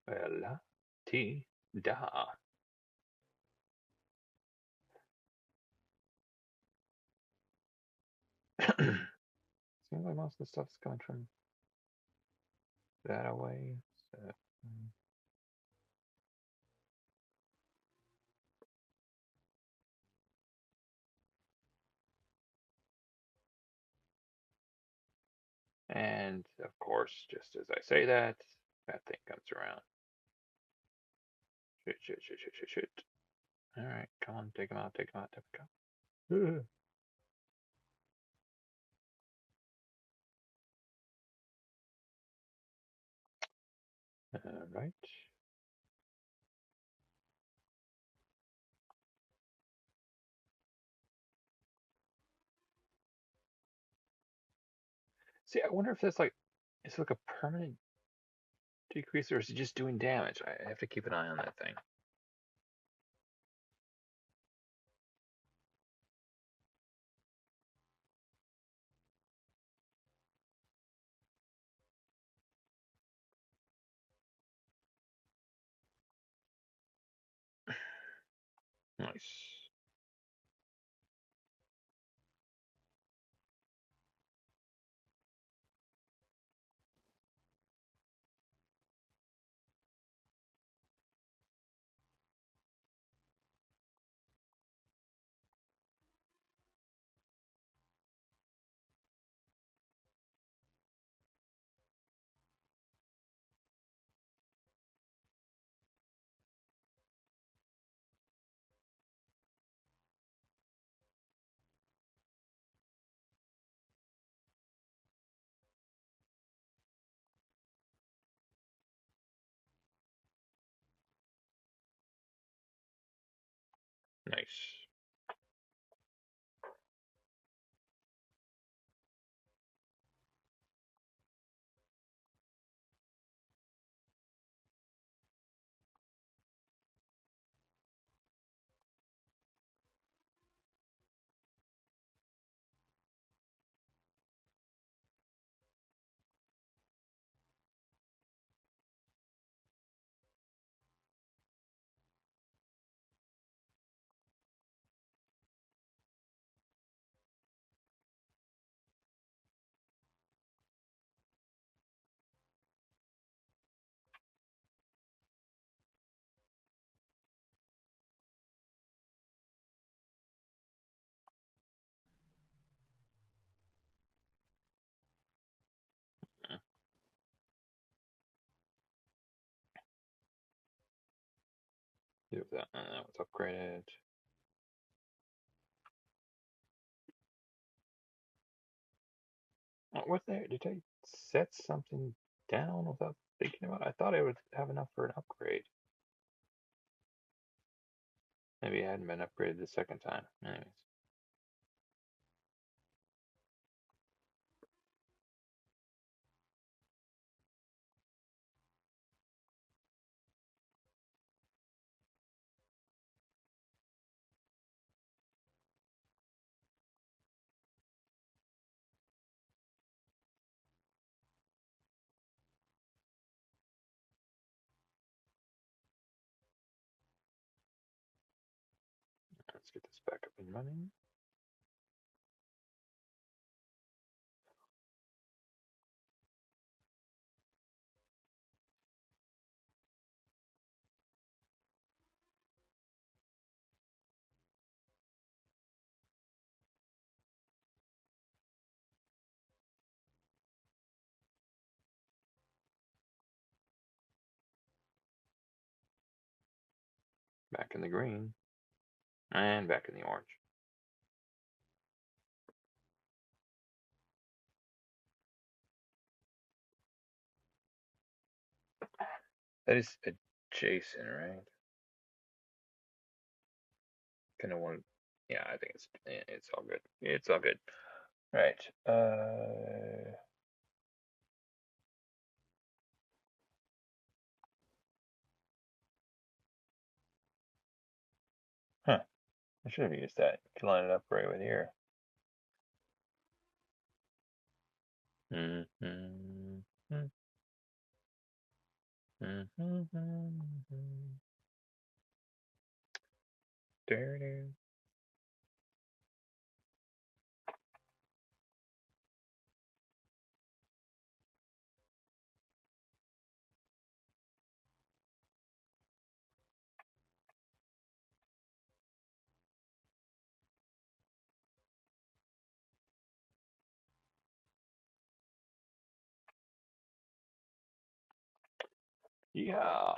Bella T da. Seems like most of the stuff's coming from that away. So, and of course, just as I say that, that thing comes around. Shoot. All right, come on, take him out, take him out, take him out. All right. See, I wonder if that's like, it's like a permanent decrease, or is it just doing damage? I have to keep an eye on that thing. Nice. Nice. Do that. That was upgraded. What there? Did I set something down without Thinking about it, I thought I would have enough for an upgrade. Maybe it hadn't been upgraded the second time. Anyways. Let's get this back up and running. Back in the green. And back in the orange. That is adjacent, right? Kind of want. Yeah, I think it's all good. It's all good. Right. Huh. I should have used that. To line it up right with here. There. Yeah.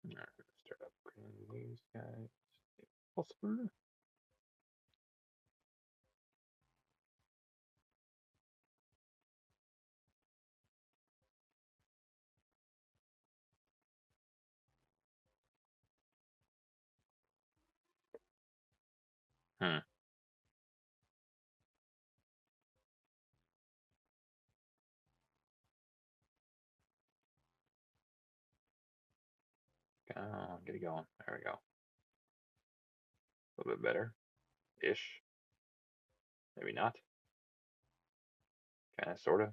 Alright, start upgrading these guys. If possible. Hmm. Get it going. There we go. A little bit better. Ish. Maybe not. Kinda, sorta.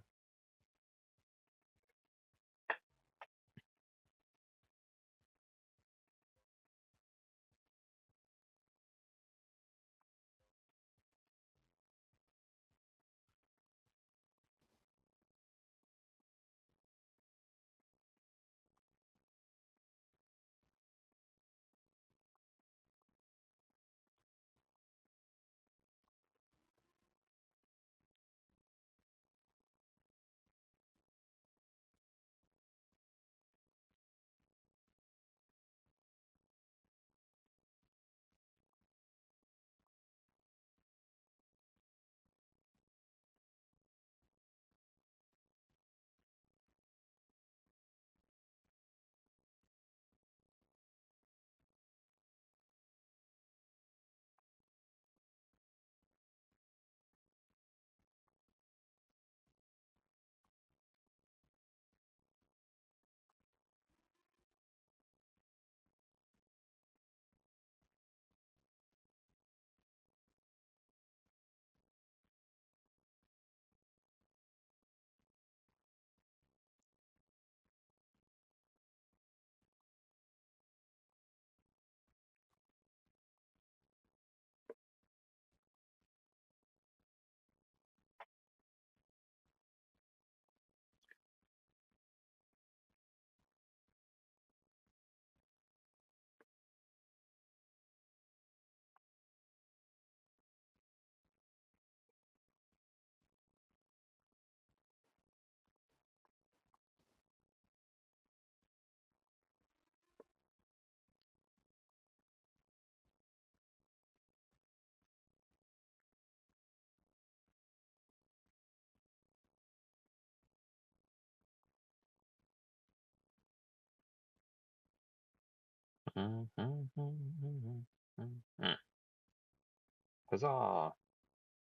Huzzah!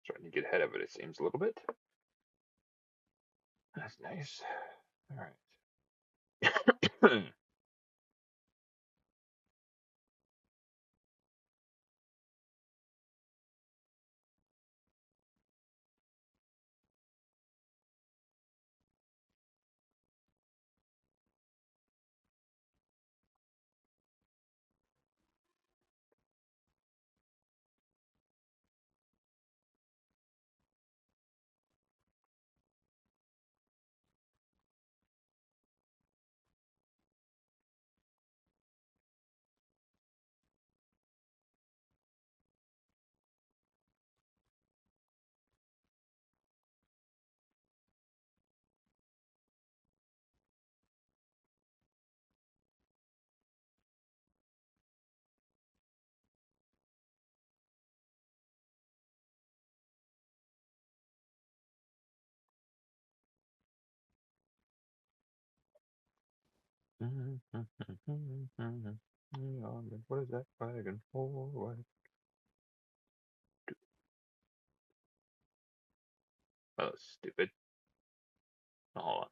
Starting to get ahead of it seems, a little bit. That's nice. All right. What is that wagon for? Oh, stupid. Oh, hold on.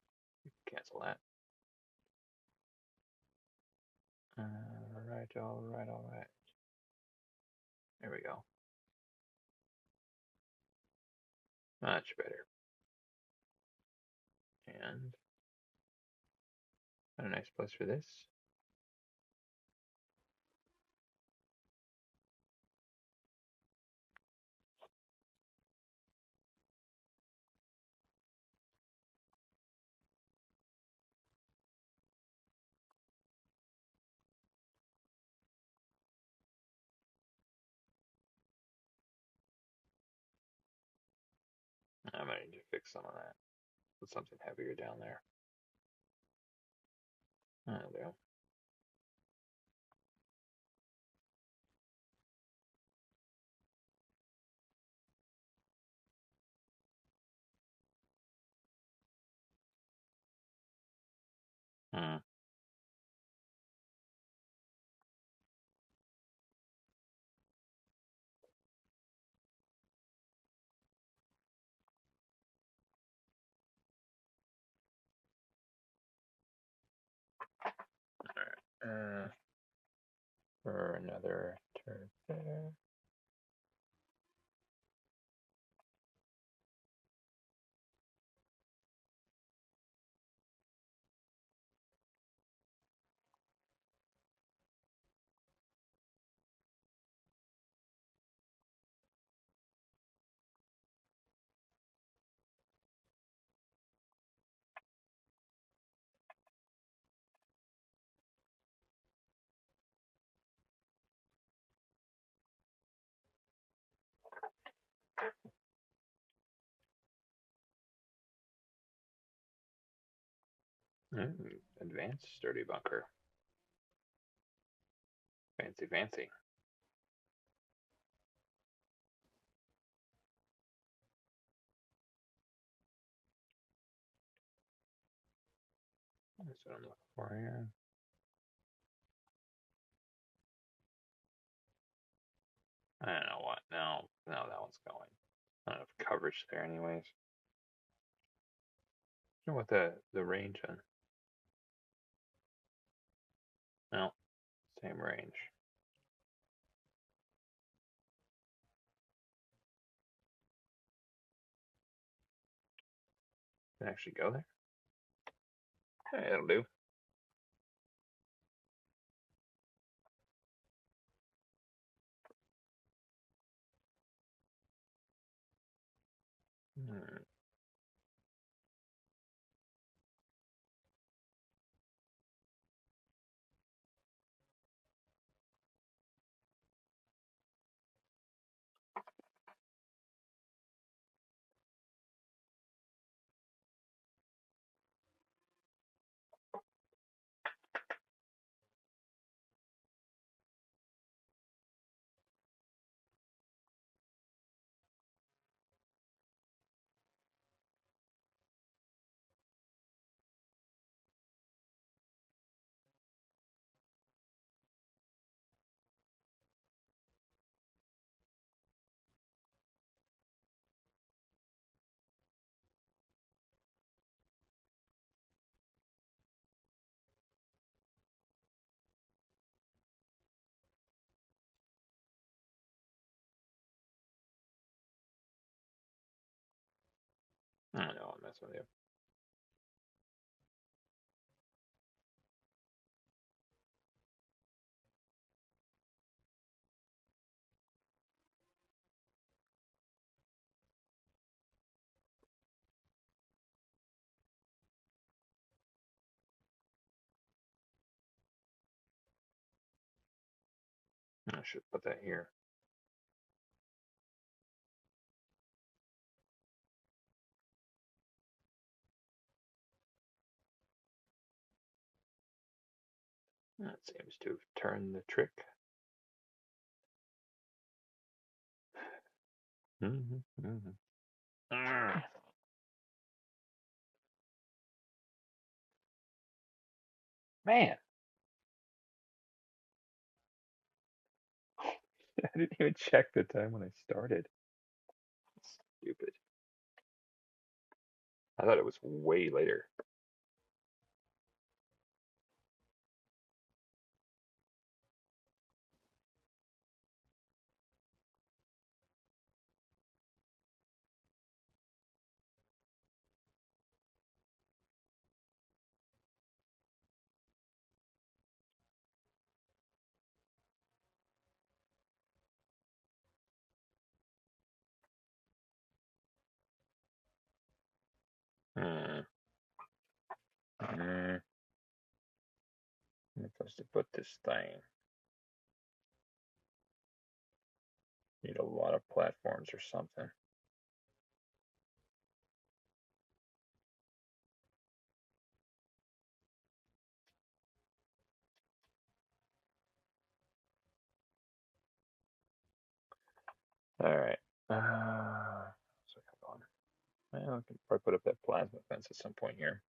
Cancel that. Alright, alright, alright. There we go. Much better. And a nice place for this. I might need to fix some of that. Put something heavier down there. There we go. Hmm. Alright. For another turn there. Advanced sturdy bunker. Fancy, fancy. That's what I'm looking for here. I don't know what. No, that one's going. Not enough coverage there, anyways. You know what the range on? No, same range. Can I actually go there? Hey, that'll do. I know, I'm messing with you. I should put that here. That seems to have turned the trick. Man, I didn't even check the time when I started. Stupid. I thought it was way later. I'm supposed to put this thing. Need a lot of platforms or something. All right. So come on. Well, I can probably put up that plasma fence at some point here.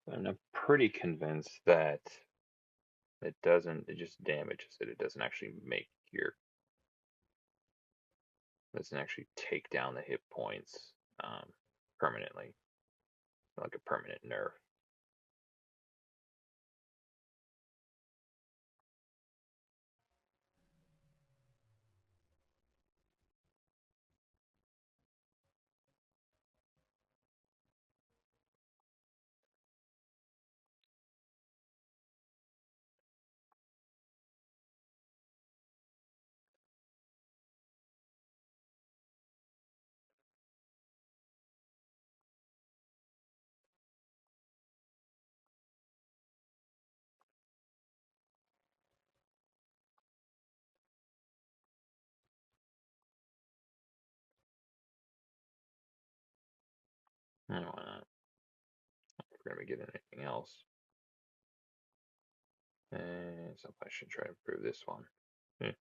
And I'm pretty convinced that it just damages it. It doesn't actually doesn't actually take down the hit points permanently, like a permanent nerf. I don't want if we're gonna be getting anything else. And so I should try to improve this one. In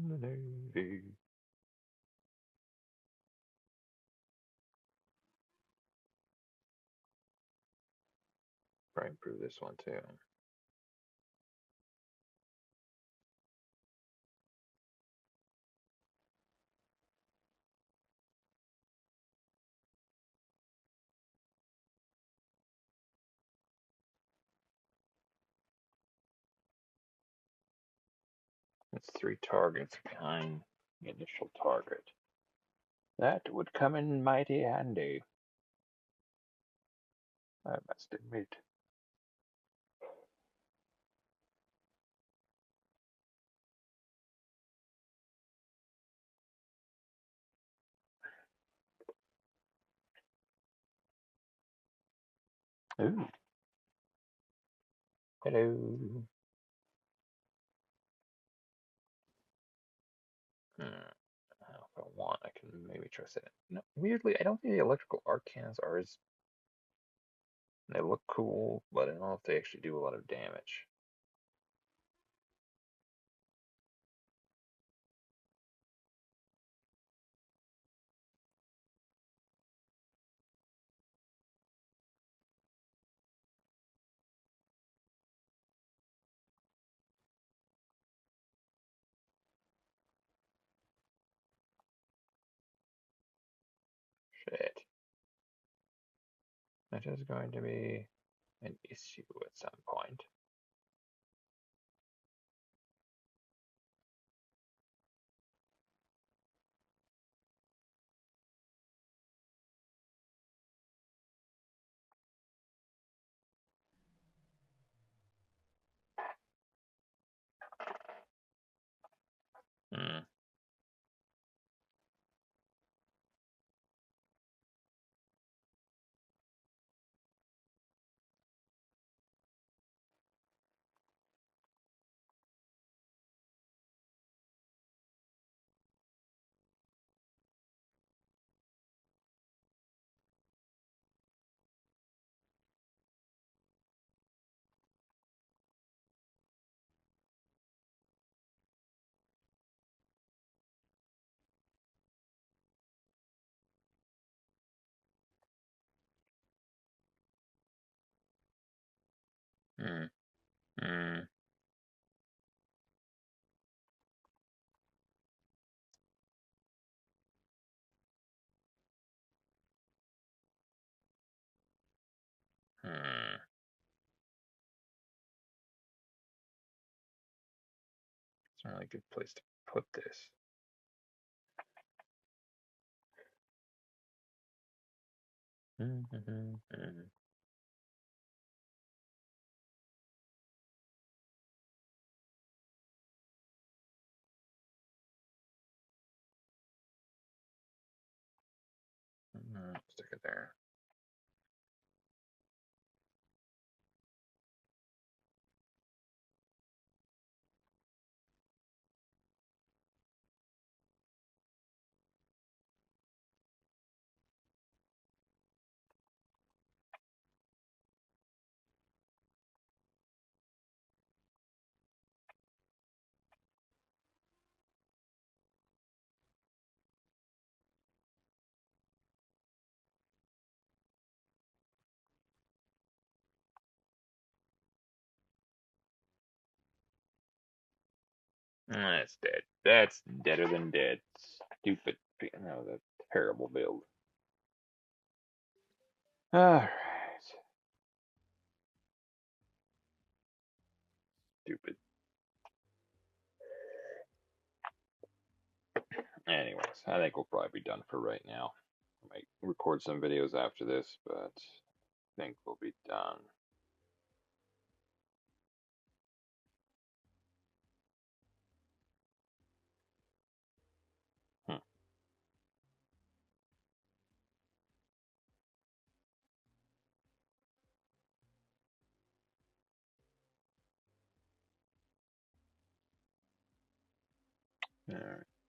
the Navy. Probably improve this one too. It's 3 targets behind the initial target. That would come in mighty handy, I must admit. Ooh. Hello. If I want, I can maybe try to set it. No, weirdly, I don't think the electrical arc cannons are as. They look cool, but I don't know if they actually do a lot of damage. That is going to be an issue at some point. Hmm. Hmm. Hmm. Hmm. It's a really good place to put this. Stick it there. That's dead. That's deader than dead. Stupid. No, that's a terrible build. Alright. Stupid. Anyways, I think we'll probably be done for right now. I might record some videos after this, but I think we'll be done. Alright.